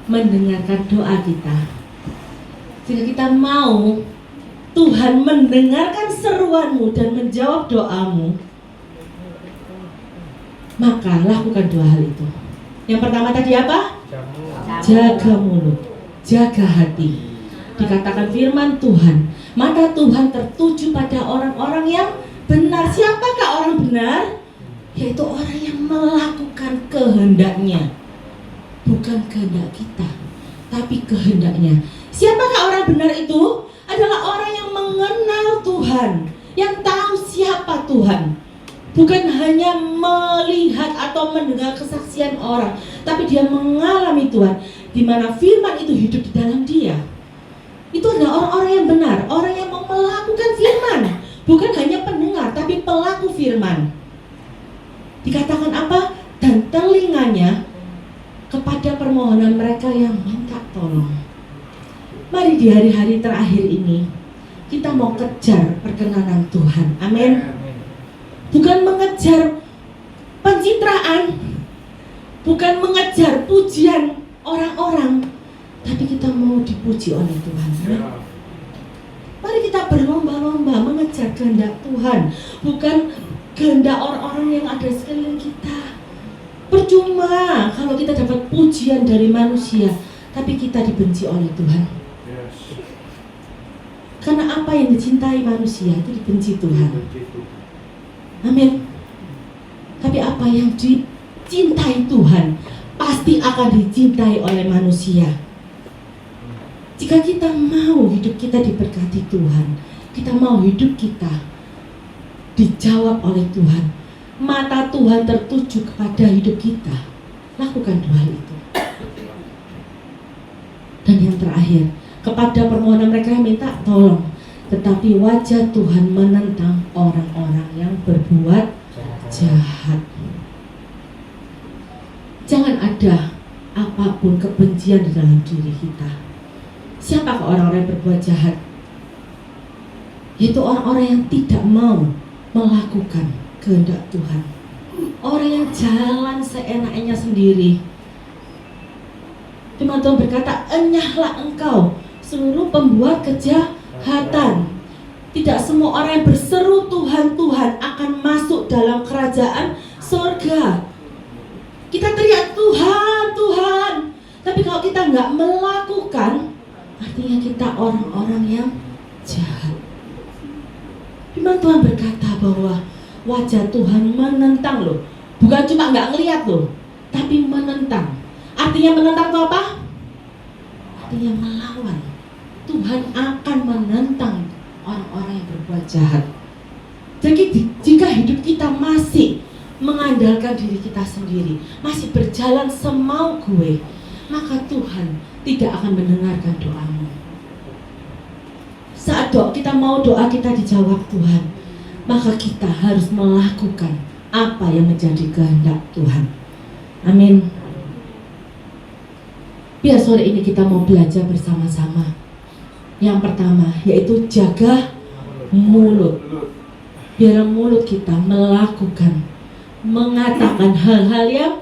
mendengarkan doa kita, jika kita mau Tuhan mendengarkan seruanmu dan menjawab doamu, maka lakukan dua hal itu. Yang pertama tadi apa? Jaga mulut, jaga hati. Dikatakan firman Tuhan, mata Tuhan tertuju pada orang-orang yang benar. Siapakah orang benar? Yaitu orang yang melakukan kehendaknya. Bukan kehendak kita, tapi kehendaknya. Siapakah orang benar itu? Adalah orang yang mengenal Tuhan, yang tahu siapa Tuhan. Bukan hanya melihat atau mendengar kesaksian orang, tapi dia mengalami Tuhan, di mana firman itu hidup di dalam dia. Itu adalah orang-orang yang benar, orang yang mau melakukan firman. Bukan hanya pendengar, tapi pelaku firman. Dikatakan apa? Dan telinganya kepada permohonan mereka yang minta tolong. Mari di hari-hari terakhir ini kita mau kejar perkenanan Tuhan. Amin. Bukan mengejar pencitraan, bukan mengejar pujian orang-orang, tapi kita mau dipuji oleh Tuhan. Mari kita berlomba-lomba mengejar kehendak Tuhan, bukan kehendak orang-orang yang ada sekeliling kita. Percuma kalau kita dapat pujian dari manusia, tapi kita dibenci oleh Tuhan. Karena apa yang dicintai manusia itu dibenci Tuhan. Amin. Tapi apa yang dicintai Tuhan pasti akan dicintai oleh manusia. Jika kita mau hidup kita diberkati Tuhan, kita mau hidup kita dijawab oleh Tuhan, mata Tuhan tertuju kepada hidup kita, lakukan dua hal itu. Dan yang terakhir, kepada permohonan mereka yang minta tolong, tetapi wajah Tuhan menentang orang-orang yang berbuat jahat. Jangan ada apapun kebencian di dalam diri kita. Siapakah orang-orang yang berbuat jahat? Yaitu orang-orang yang tidak mau melakukan kehendak Tuhan. Orang yang jalan seenaknya sendiri. Firman Tuhan berkata, enyahlah engkau seluruh pembuat kejahatan. Tidak semua orang yang berseru Tuhan, Tuhan akan masuk dalam kerajaan surga. Kita teriak Tuhan, Tuhan, tapi kalau kita nggak melakukan, artinya kita orang-orang yang jahat. Firman Tuhan berkata bahwa wajah Tuhan menentang loh. Bukan cuma nggak ngeliat loh, tapi menentang. Artinya menentang itu apa? Artinya melawan. Tuhan akan menentang orang-orang yang berbuat jahat. Jadi jika hidup kita masih mengandalkan diri kita sendiri, masih berjalan semau gue, maka Tuhan tidak akan mendengarkan doamu. Saat kita mau doa kita dijawab Tuhan, maka kita harus melakukan apa yang menjadi kehendak Tuhan. Amin. Biar sore ini kita mau belajar bersama-sama. Yang pertama yaitu jaga mulut. Biar mulut kita melakukan, mengatakan hal-hal yang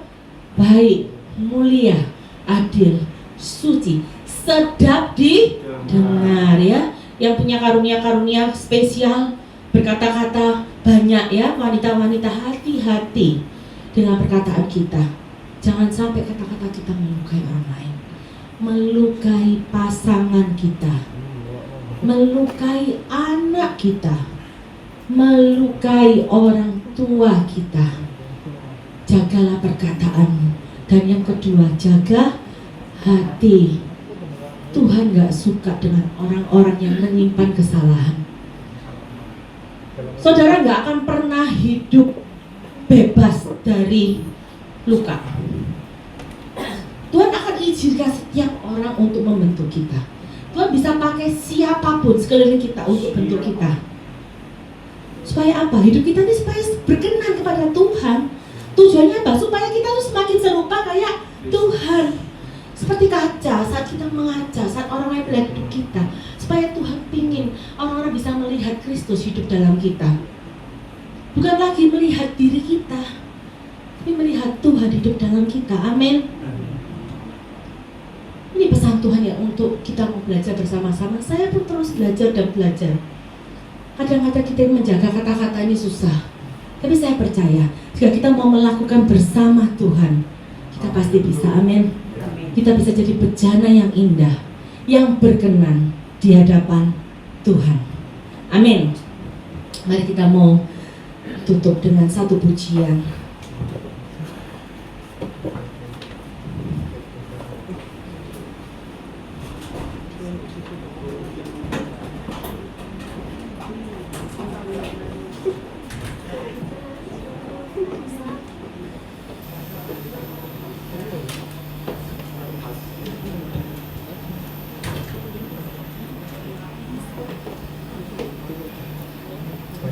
baik, mulia, adil, suci, sedap didengar ya. Yang punya karunia-karunia spesial, berkata-kata banyak ya, wanita-wanita hati-hati. dengan perkataan kita. Jangan sampai kata-kata kita melukai orang lain, melukai pasangan kita, melukai anak kita, melukai orang tua kita. Jagalah perkataanmu. Dan yang kedua, jaga hati. Tuhan gak suka dengan orang-orang yang menyimpan kesalahan. Saudara gak akan pernah hidup bebas dari luka. Tuhan akan izinkan setiap orang untuk membentuk kita. Tuhan bisa pakai siapapun sekeliling kita untuk bentuk kita. Supaya apa? Hidup kita ini supaya berkenan kepada Tuhan. Tujuannya apa? Supaya kita tuh semakin serupa kayak Tuhan. Seperti kaca, saat kita mengaca, saat orang lain melihat hidup kita, supaya Tuhan pingin orang-orang bisa melihat Kristus hidup dalam kita. Bukan lagi melihat diri kita, tapi melihat Tuhan hidup dalam kita. Amin. Ini pesan Tuhan ya untuk kita mau belajar bersama-sama. Saya pun terus belajar dan belajar. Kadang-kadang kita menjaga kata-kata ini susah, tapi saya percaya jika kita mau melakukan bersama Tuhan, kita pasti bisa. Amin. Kita bisa jadi bejana yang indah, yang berkenan di hadapan Tuhan. Amin. Mari kita mau tutup dengan satu pujian.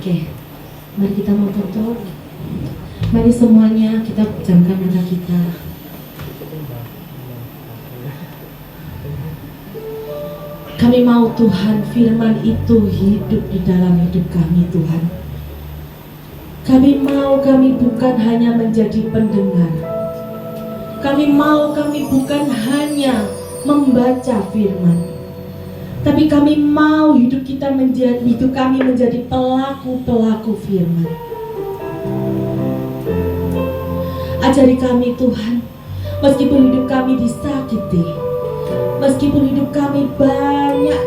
Oke, mari kita mau tutup. Mari semuanya kita pejamkan mata kita. Kami mau Tuhan firman itu hidup di dalam hidup kami Tuhan. Kami mau kami bukan hanya menjadi pendengar. Kami mau kami bukan hanya membaca firman. Tapi kami mau hidup kami menjadi pelaku-pelaku firman. Ajari kami Tuhan, meskipun hidup kami disakiti, meskipun hidup kami banyak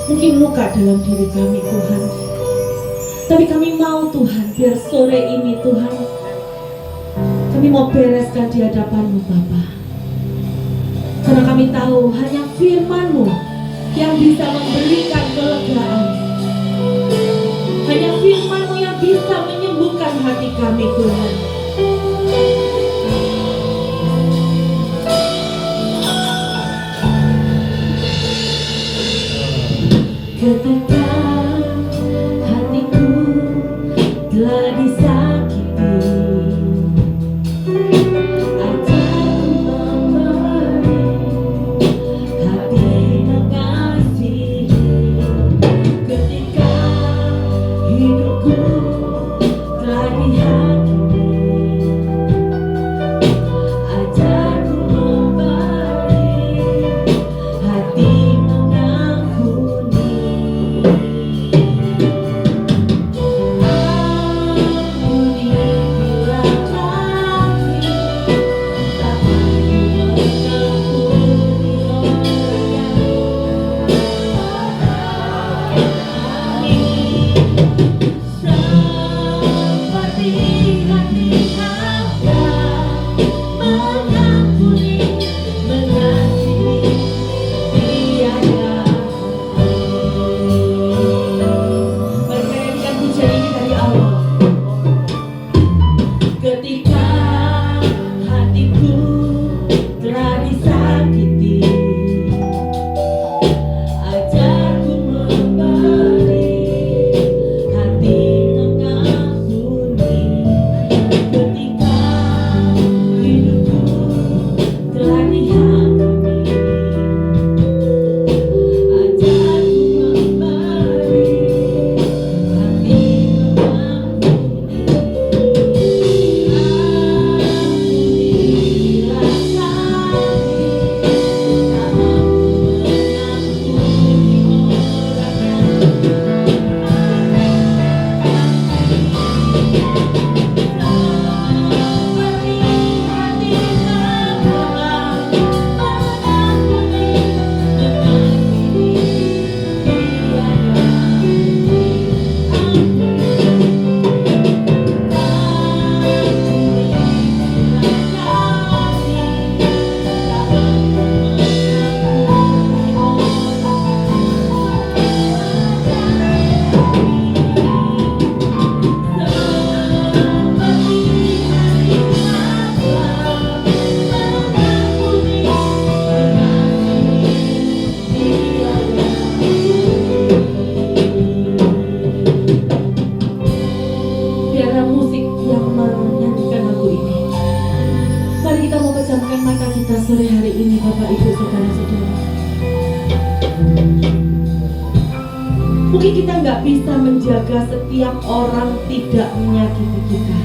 mungkin luka dalam diri kami Tuhan, tapi kami mau Tuhan, biar sore ini Tuhan kami mau bereskan di hadapan-Mu Bapa. Karena kami tahu hanya firman-Mu yang bisa memberikan kelegaan. Hanya firman-Mu yang bisa menyembuhkan hati kami Tuhan. Ketika hatiku telah disakiti, pejamkan mata kita sore hari ini, Bapak Ibu Saudara-saudara. Mungkin kita nggak bisa menjaga setiap orang tidak menyakiti kita.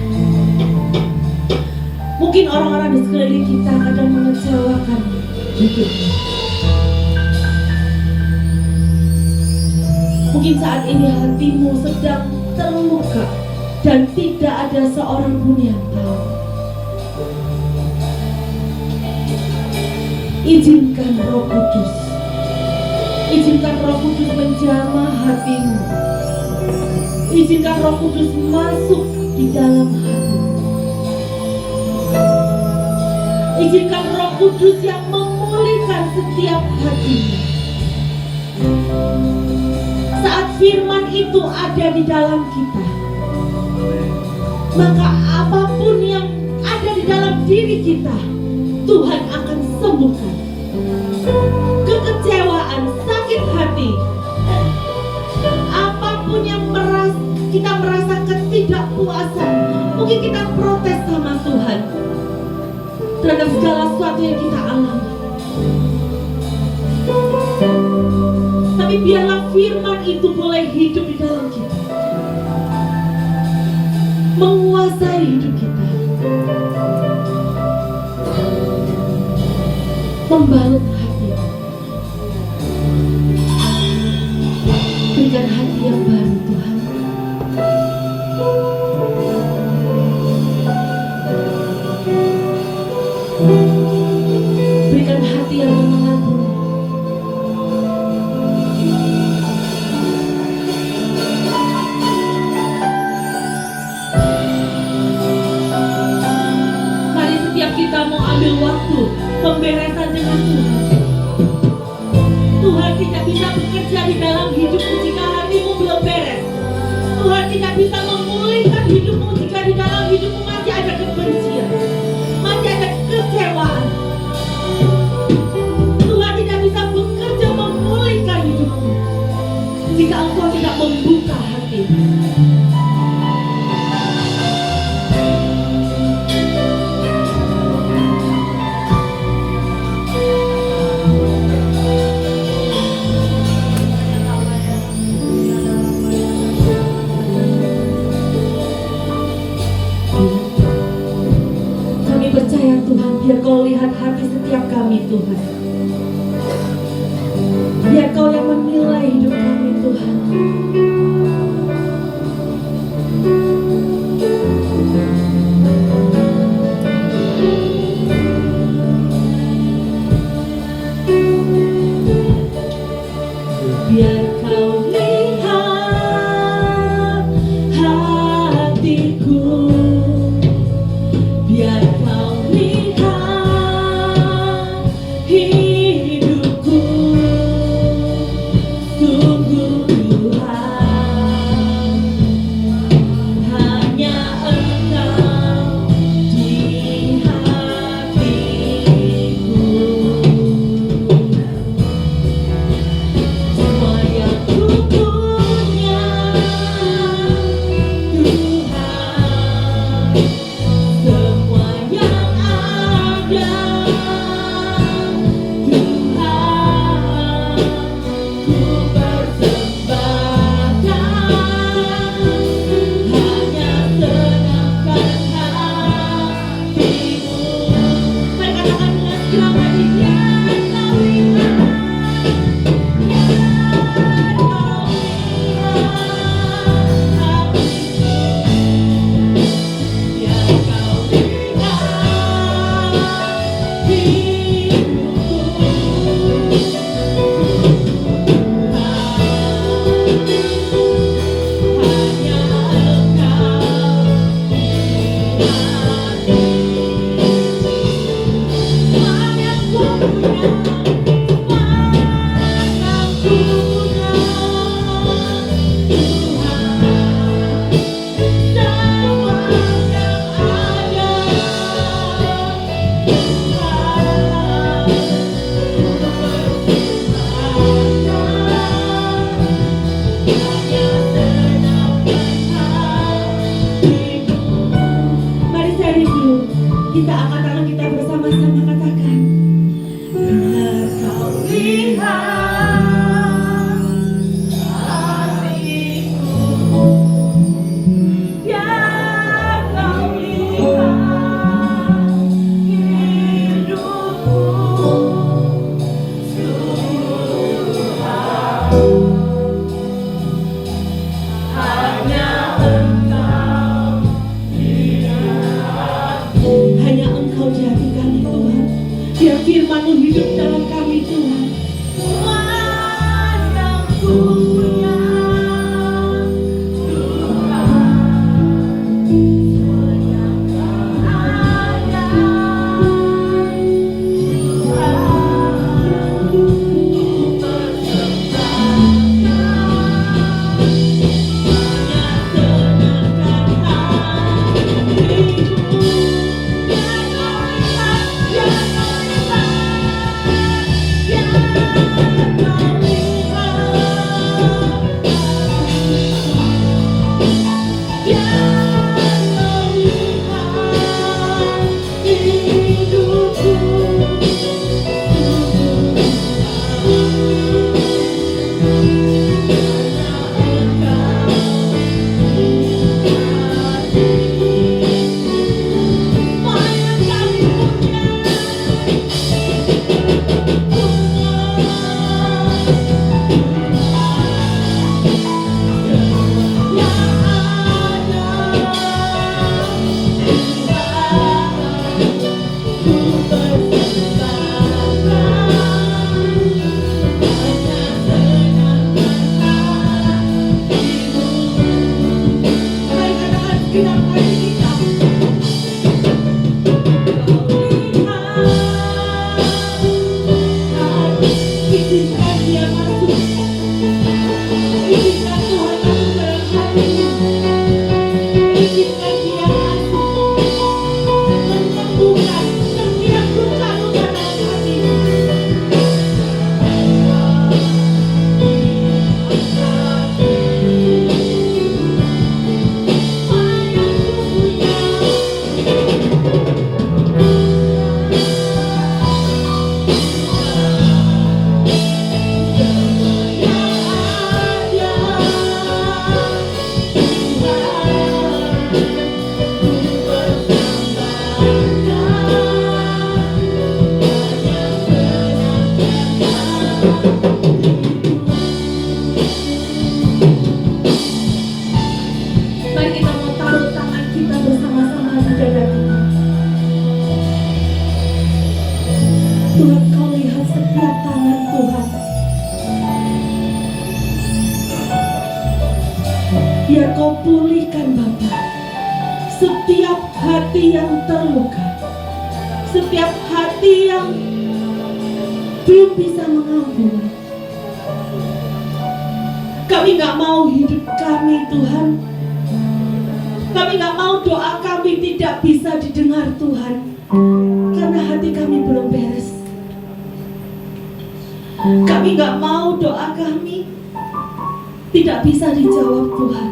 Mungkin orang-orang di sekeliling kita kadang mengecewakan hidupnya. Mungkin saat ini hatimu sedang terluka dan tidak ada seorang pun yang tahu. Izinkan Roh Kudus, izinkan Roh Kudus menjamah hatimu. Izinkan Roh Kudus masuk di dalam hatimu. Izinkan Roh Kudus yang memulihkan setiap hatimu. Saat firman itu ada di dalam kita, maka apapun yang ada di dalam diri kita, Tuhan akan sembuhkan. Kekecewaan, sakit hati, apapun yang kita merasa ketidakpuasan, mungkin kita protes sama Tuhan terhadap segala sesuatu yang kita alami. Tapi biarlah firman itu boleh hidup di dalam kita, menguasai hidup kita, membalut hati. Berikan hati yang baru, Tuhan. Berikan hati yang mengampuni. Mari setiap kita mau ambil waktu pemberesan dengan Tuhan. Tuhan tidak bisa bekerja di dalam hidupmu jika hatimu belum beres. Tuhan tidak bisa memulihkan hidupmu jika di dalam hidupmu masih ada kebencian, masih ada kekecewaan. Tuhan tidak bisa bekerja memulihkan hidupmu jika engkau tidak membuka hatimu. Percaya Tuhan, biar kau lihat hati setiap kami Tuhan. Biar kau yang menilai hidup kami Tuhan. Biar kau lihat hatiku. Biar kau lihat hidupku. Sungguh Tuhan, hanya Engkau di hatiku. Semua yang ku punya Tuhan, semua yang ada Tuhan, ku persembahkan. Hanya senangkan hatimu. Mari katakan dengan irama dia, kau lihat, kau lihat hatiku. Biar kau lihat hidupku. Hanya Engkau di hati. Hanya kuasa-Mu hidup dalam kami Tuhan. Mana punya biar Kau pulihkan Bapa setiap hati yang terluka, setiap hati yang belum bisa mengampuni. Kami gak mau hidup kami Tuhan, kami gak mau doa kami tidak bisa didengar Tuhan, karena hati kami belum beres. Kami gak mau doa kami tidak bisa dijawab Tuhan,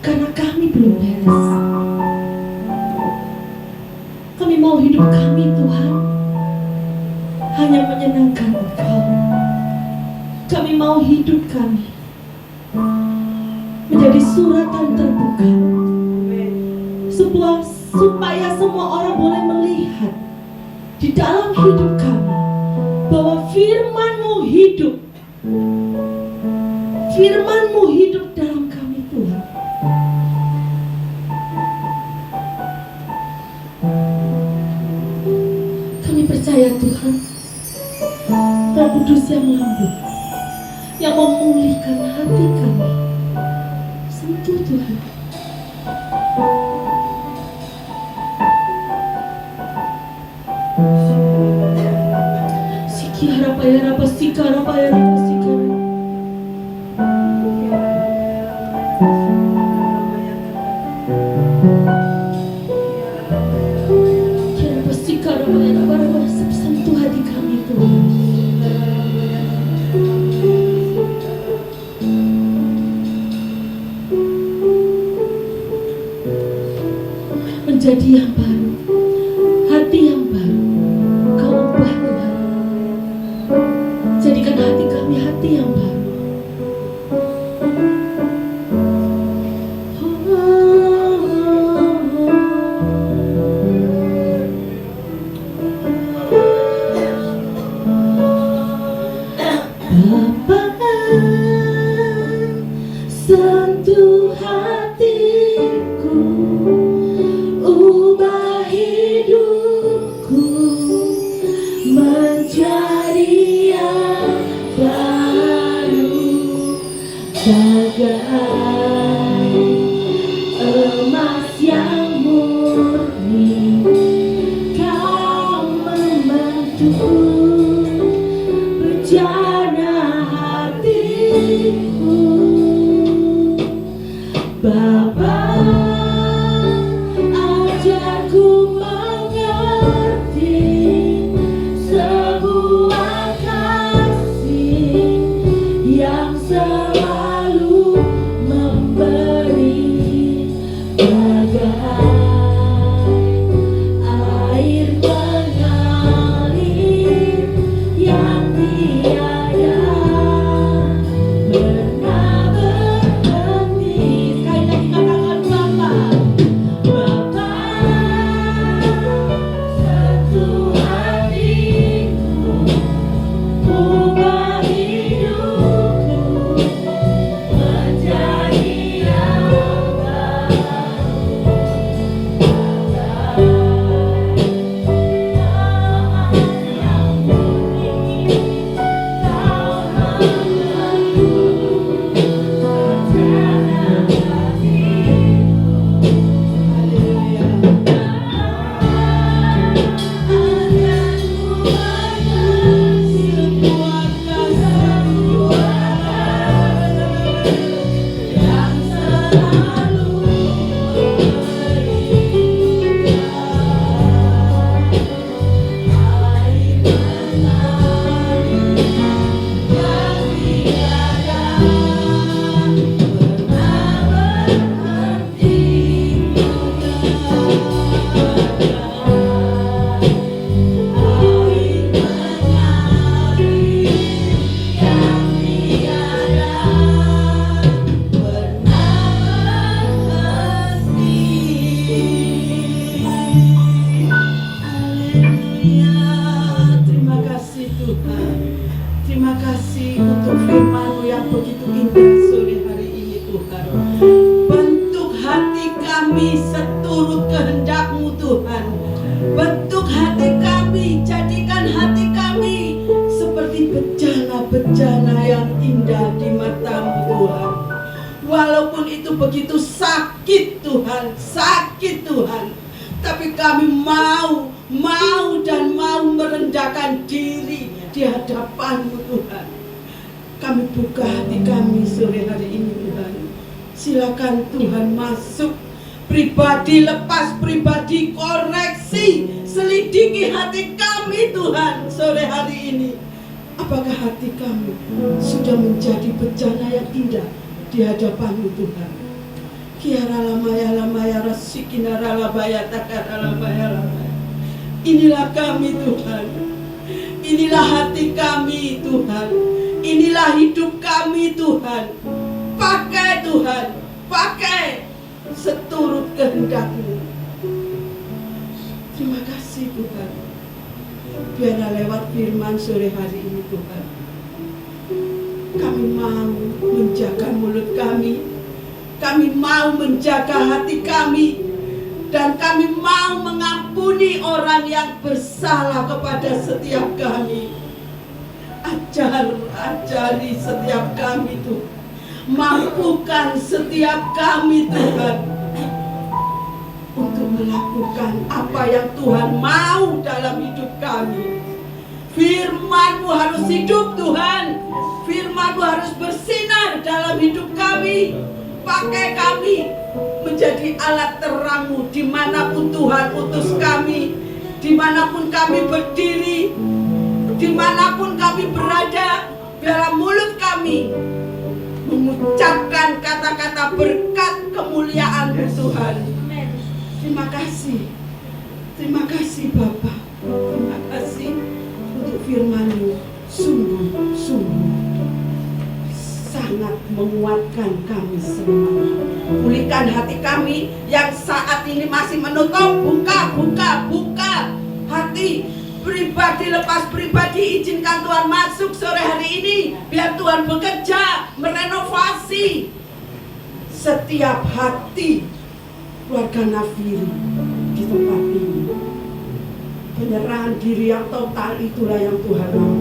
karena kami belum beres. Kami mau hidup kami Tuhan hanya menyenangkan Engkau. Kami mau hidup kami menjadi suratan terbuka, supaya semua orang boleh melihat di dalam hidup kami bahwa firman-Mu hidup. Firman-Mu hidup dalam kami Tuhan. Kami percaya Tuhan, Roh Kudus yang lembut, yang memulihkan hati kami. Sentuh Tuhan. Sikara payara sikara payara sikara. Sikara payara payara, sentuh hati kami Tuhan. Menjadi yang baru, hati yang baru Kau ubah Tuhan. Jadikan hati kami hati yang baru. bejana hatiku. Bapa, ajarku mengerti sebuah kasih yang selalu memberi bagai air mengalir yang tiada pernah berhenti. Sekali lagi katakan Bapa, Bapa, satu hatiku, ubah hidupku menjadi yang baru. Terima kasih Tuhan. Terima kasih untuk firman-Mu yang begitu indah sore hari ini Tuhan. Bentuk hati kami seturut kehendak-Mu Tuhan. Bentuk hati kami, jadikan hati kami seperti bejana-bejana yang indah di mata-Mu Tuhan. Walaupun itu begitu sakit Tuhan, sakit Tuhan, tapi kami mau dan mau merendahkan diri di hadapan-Mu Tuhan. Kami buka hati kami sore hari ini Tuhan. Silakan Tuhan masuk pribadi lepas pribadi, koreksi, selidiki hati kami Tuhan sore hari ini. Apakah hati kami sudah menjadi bejana yang indah di hadapan-Mu Tuhan? Kiara lamaya lamaya rasikina ralabaya takara lamaya lamaya. Inilah kami Tuhan. Inilah hati kami Tuhan. Inilah hidup kami Tuhan. Pakai Tuhan, pakai seturut kehendak-Mu. Terima kasih Tuhan. Biarlah lewat firman sore hari ini Tuhan, kami mau menjaga mulut kami, kami mau menjaga hati kami, dan kami mau mengampuni orang yang bersalah kepada setiap kami. Ajari setiap kami Tuhan. Mampukan setiap kami Tuhan untuk melakukan apa yang Tuhan mau dalam hidup kami. Firman-Mu harus hidup Tuhan. Firman-Mu harus bersinar dalam hidup kami. Pakai kami menjadi alat terang-Mu dimanapun Tuhan utus kami, dimanapun kami berdiri, dimanapun kami berada. Biarlah mulut kami mengucapkan kata-kata berkat kemuliaan-Mu Tuhan. Terima kasih. Terima kasih Bapa. Terima kasih untuk firman-Mu. Sungguh-sungguh sangat menguatkan kami semua. Pulihkan hati kami yang saat ini masih menutup. Buka hati pribadi lepas pribadi. Izinkan Tuhan masuk sore hari ini. Biar Tuhan bekerja, merenovasi setiap hati keluarga Nafiri di tempat ini. Penyerahan diri yang total itulah yang Tuhan mau.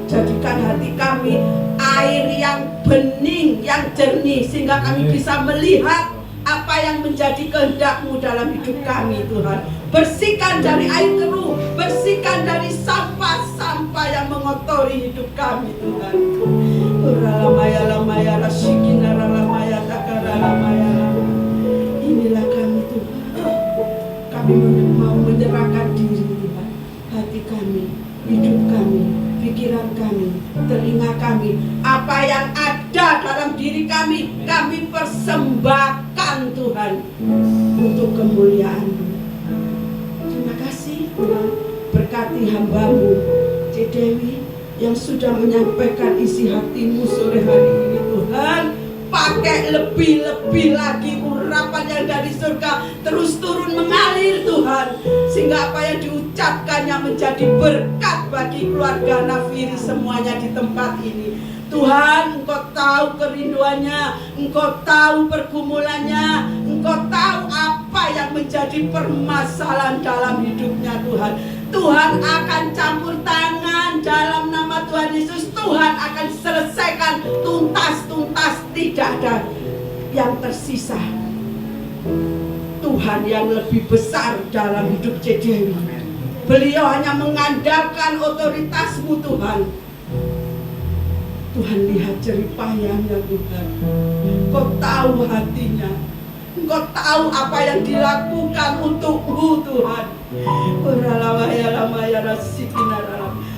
Jadikan hati kami air yang bening, yang jernih, sehingga kami bisa melihat apa yang menjadi kehendak-Mu dalam hidup kami Tuhan. Bersihkan dari air keruh, bersihkan dari sampah-sampah yang mengotori hidup kami Tuhan. Uralamaya lamaya rasikina ralamaya takara lamaya. Inilah kami Tuhan. Kami mau menyerahkan diri Tuhan. Hati kami, hidup kami, pikiran kami, telinga kami, apa yang ada dalam diri kami persembahkan Tuhan untuk kemuliaan-Mu. Terima kasih Tuhan, berkati hamba-Mu Cik Dewi yang sudah menyampaikan isi hati-Mu sore hari ini Tuhan. Pakai lebih-lebih lagi urapan yang dari surga terus turun mengalir Tuhan, sehingga apa yang diucapkannya menjadi berkat bagi keluarga Nafiri semuanya di tempat ini. Tuhan, Engkau tahu kerinduannya, Engkau tahu pergumulannya, Engkau tahu apa yang menjadi permasalahan dalam hidupnya Tuhan. Tuhan akan campur tangan dalam nama Tuhan Yesus. Tuhan akan selesaikan tuntas, tidak ada yang tersisa. Tuhan yang lebih besar dalam hidup Cik Dewi. Beliau hanya mengandalkan otoritas-Mu Tuhan. Tuhan lihat jeripayahnya Tuhan. Kau tahu hatinya. Engkau tahu apa yang dilakukan untuk-Mu Tuhan.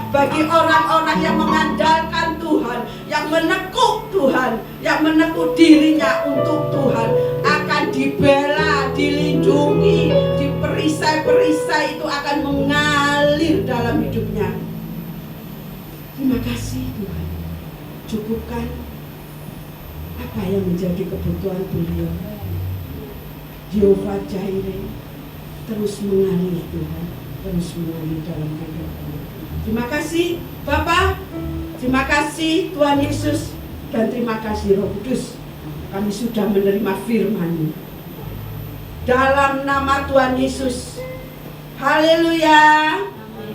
Bagi orang-orang yang mengandalkan Tuhan, yang menekuk Tuhan, yang menekuk dirinya untuk Tuhan, akan dibela, dilindungi, di perisai-perisai itu akan mengalir dalam hidupnya. Terima kasih Tuhan. Cukupkan apa yang menjadi kebutuhan beliau. Jehovah Jireh terus mengalir Tuhan, terus mengalir dalam kehidupan. Terima kasih Bapak, terima kasih Tuhan Yesus, dan terima kasih Roh Kudus. Kami sudah menerima firman-Mu dalam nama Tuhan Yesus. Haleluya,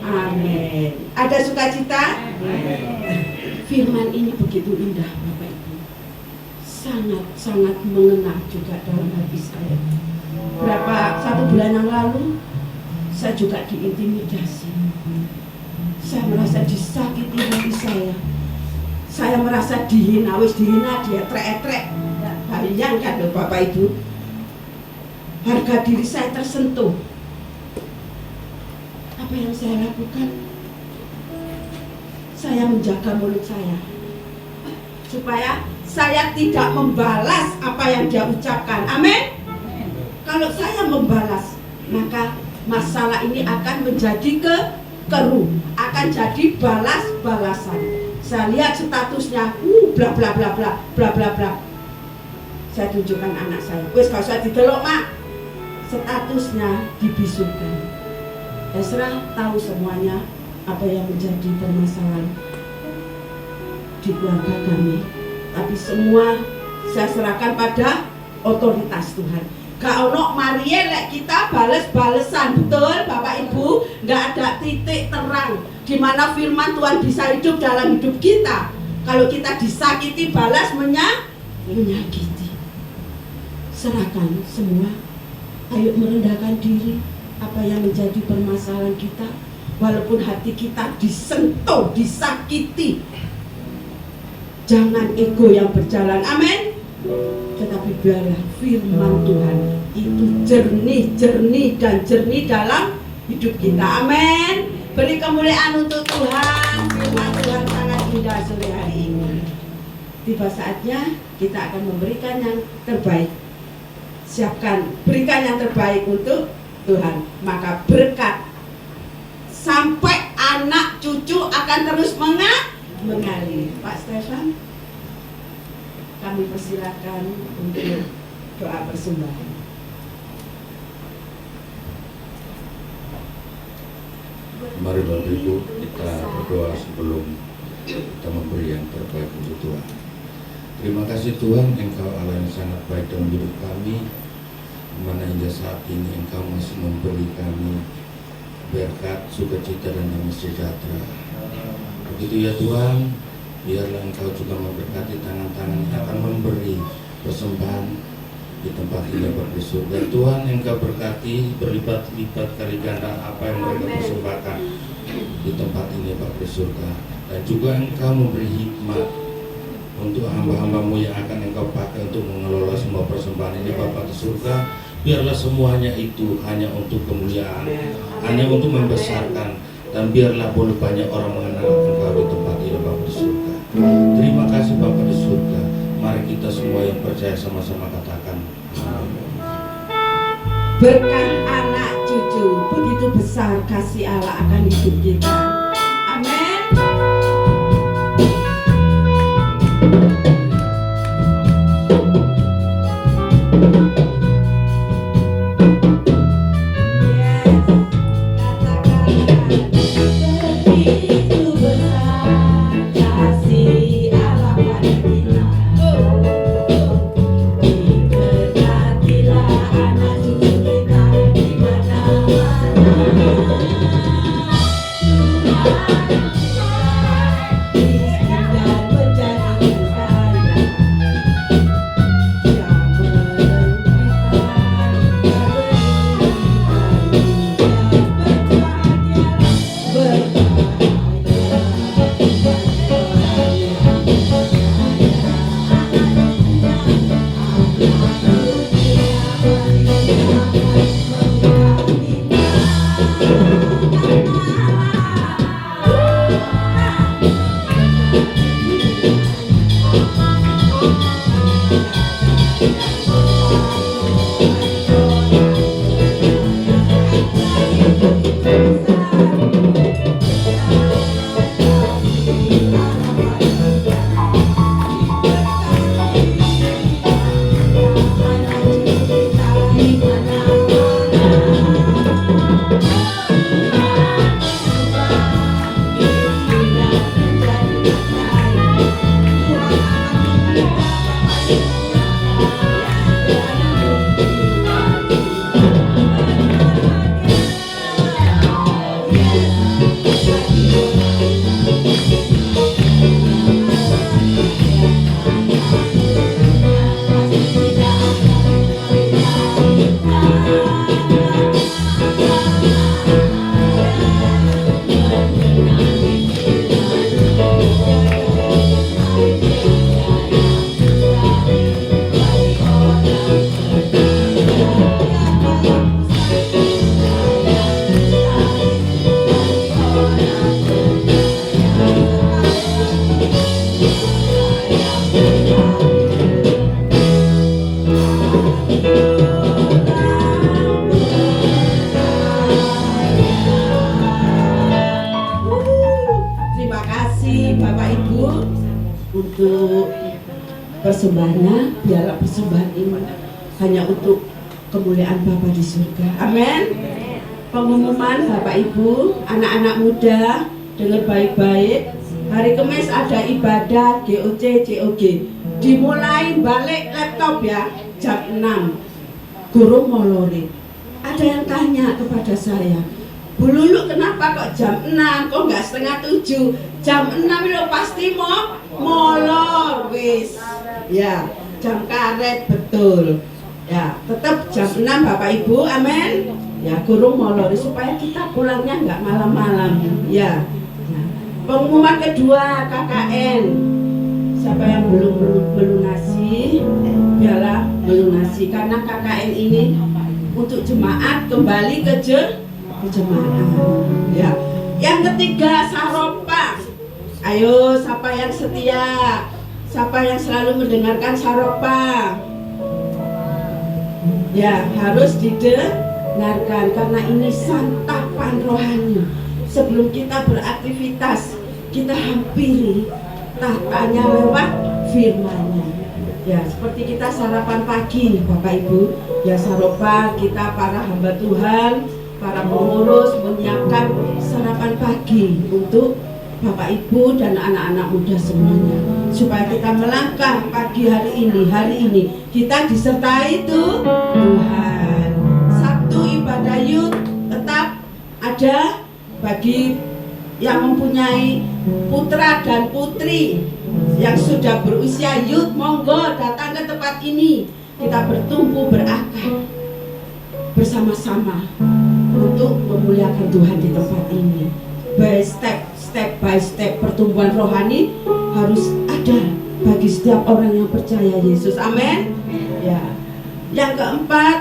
amin. Ada sukacita? Firman ini begitu indah Bapak Ibu, sangat-sangat mengena juga dalam hati saya. Satu bulan yang lalu saya juga diintimidasi. Saya merasa disakiti hati saya. Saya merasa dihina, dia trek-trek. Bayangkan loh Bapak Ibu, harga diri saya tersentuh. Apa yang saya lakukan? Saya menjaga mulut saya supaya saya tidak membalas apa yang dia ucapkan. Amin. Kalau saya membalas, maka masalah ini akan menjadi keruh, akan jadi balas-balasan. Saya lihat statusnya, bla bla bla bla bla bla bla. Saya tunjukkan anak saya, wes gak usah didelok mak, statusnya dibisukan. Esra tahu semuanya apa yang menjadi permasalahan di keluarga kami, tapi semua saya serahkan pada otoritas Tuhan. Gak ono Marie lek kita bales-balesan, betul Bapak Ibu, gak ada titik terang di mana firman Tuhan bisa hidup dalam hidup kita. Kalau kita disakiti, balas menyakiti. Serahkan semua. Ayo merendahkan diri. Apa yang menjadi permasalahan kita, walaupun hati kita disentuh, disakiti, jangan ego yang berjalan. Amin. Tetapi biarlah firman Tuhan itu jernih dalam hidup kita. Amin. Beri kemuliaan untuk Tuhan. Firman Tuhan sangat indah sore hari ini. Tiba saatnya kita akan memberikan yang terbaik. Berikan yang terbaik untuk Tuhan. Maka berkat sampai anak cucu akan terus mengalir. Pak Stefan, kami persilakan untuk doa persembahan. Mari Bapak Ibu kita berdoa sebelum kita memberi yang terbaik untuk Tuhan. Terima kasih Tuhan, Engkau Allah yang sangat baik dalam hidup kami, mana hingga saat ini Engkau masih memberi kami berkat, sukacita dan damai sejahtera. Begitu ya Tuhan, biarlah Engkau juga memberkati tangan-tangan yang akan memberi persembahan di tempat ini di surga. Tuhan, Engkau berkati berlipat-lipat kali ganda apa yang mereka persembahkan. di tempat ini Bapa di surga, dan juga Engkau memberi hikmat untuk hamba-hambamu yang akan Engkau pakai untuk mengelola semua persembahan ini Bapa di surga. Biarlah semuanya itu hanya untuk kemuliaan, hanya untuk membesarkan, dan biarlah boleh banyak orang mengenal Engkau di tempat ini Bapa di surga. Terima kasih Bapa di surga. Mari kita semua yang percaya sama-sama katakan amin. Berkat anak cucu, begitu besar kasih Allah akan hidup kita. Amin. untuk persembahannya, biarlah persembahan ini hanya untuk kemuliaan Bapa di surga. Amin. Pengumuman Bapak Ibu, anak-anak muda, dengar baik-baik. Hari Kamis ada ibadah GOC COG. Dimulai balik laptop ya, jam 6. Guru molore. Ada yang tanya kepada saya, Bu Lulu kenapa kok jam 6, kok nggak setengah 7? Jam 6 lo pasti mau molor wis. Ya, jam karet betul. Ya, tetap jam 6 Bapak Ibu, amin. Ya, guru molor supaya kita pulangnya nggak malam-malam. Ya. Nah, pengumuman kedua KKN. Siapa yang belum melunasi, biarlah melunasi karena KKN ini untuk jemaat kembali ke jemaat. Ya. Yang ketiga saropa. Ayo, siapa yang setia? Siapa yang selalu mendengarkan saropa? Ya, harus didengarkan karena ini santapan rohani. Sebelum kita beraktivitas, kita hampiri tahtanya lewat firman-Nya. Ya, seperti kita sarapan pagi, Bapak Ibu. Ya, saropa kita para hamba Tuhan, para pengurus menyiapkan sarapan pagi untuk Bapak Ibu dan anak-anak muda semuanya, supaya kita melangkah pagi hari ini kita disertai Tuhan. Sabtu ibadah youth tetap ada bagi yang mempunyai putra dan putri yang sudah berusia youth, monggo datang ke tempat ini. Kita bertumpu berakar bersama-sama untuk memuliakan Tuhan di tempat ini. step by step pertumbuhan rohani harus ada bagi setiap orang yang percaya Yesus. Amin. Ya. Yang keempat,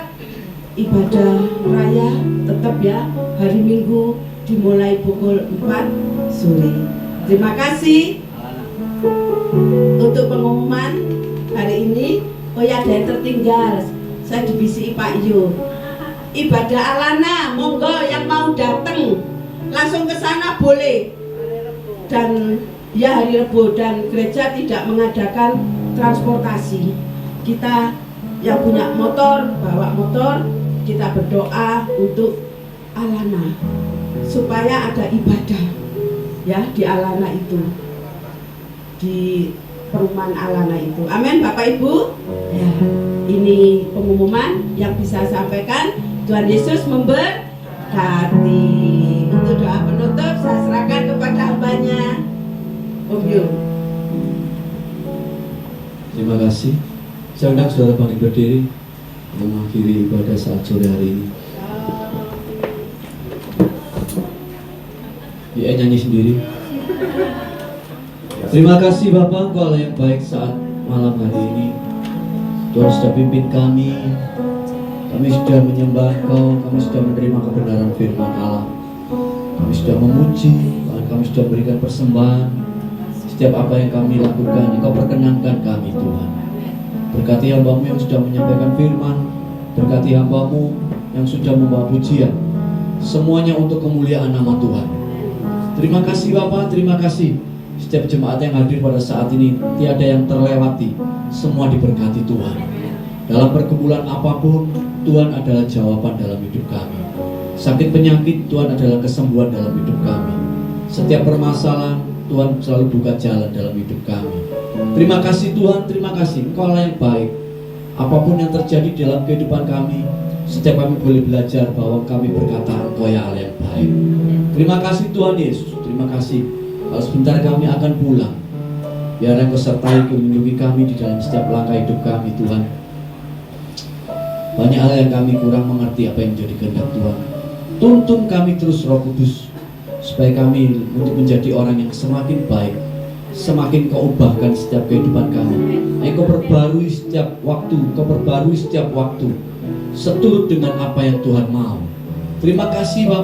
ibadah raya tetap ya, hari Minggu dimulai pukul 4 sore. Terima kasih untuk pengumuman hari ini. Oh ya, ada yang tertinggal, saya dibisi Pak Yu. Ibadah Alana, monggo yang mau datang langsung ke sana boleh. Dan ya hari Rebo, dan gereja tidak mengadakan transportasi. Kita yang punya motor, bawa motor, kita berdoa untuk Alana supaya ada ibadah ya di Alana itu, di perumahan Alana itu. Amin Bapak Ibu. Ya, ini pengumuman yang bisa saya sampaikan. Tuhan Yesus memberkati. Untuk doa penutup saya serahkan kepada hambanya Om Yu. Terima kasih. Saya undang saudara bangkit berdiri mengakhiri ibadah saat sore hari ini. Ya, nyanyi sendiri. Terima kasih Bapak, Engkau Allah yang baik saat malam hari ini. Tuhan sudah pimpin kami sudah menyembah Engkau, kami sudah menerima kebenaran firman Allah. Kami sudah memuji, bahkan kami sudah berikan persembahan. Setiap apa yang kami lakukan, Engkau perkenankan kami Tuhan. Berkati hamba-Mu yang sudah menyampaikan firman, berkati hamba-Mu yang sudah membawa pujian, semuanya untuk kemuliaan nama Tuhan. Terima kasih Bapak, terima kasih. Setiap jemaat yang hadir pada saat ini, tiada yang terlewati, semua diberkati Tuhan. Dalam pergumulan apapun, Tuhan adalah jawaban dalam hidup kami. Sakit penyakit, Tuhan adalah kesembuhan dalam hidup kami. Setiap permasalahan, Tuhan selalu buka jalan dalam hidup kami. Terima kasih Tuhan, terima kasih. Engkau Allah yang baik. Apapun yang terjadi dalam kehidupan kami, setiap kami boleh belajar bahwa kami berkata Engkau ya Allah yang baik. Terima kasih Tuhan Yesus, terima kasih. Kalau sebentar kami akan pulang, biar Engkau sertai melindungi kami di dalam setiap langkah hidup kami Tuhan. Banyak hal yang kami kurang mengerti apa yang menjadi kehendak Tuhan. Tuntun kami terus Roh Kudus, supaya kami untuk menjadi orang yang semakin baik, semakin Kau ubahkan setiap kehidupan kami. Engkau perbarui setiap waktu, Engkau perbarui setiap waktu, seturut dengan apa yang Tuhan mau. Terima kasih Bapak.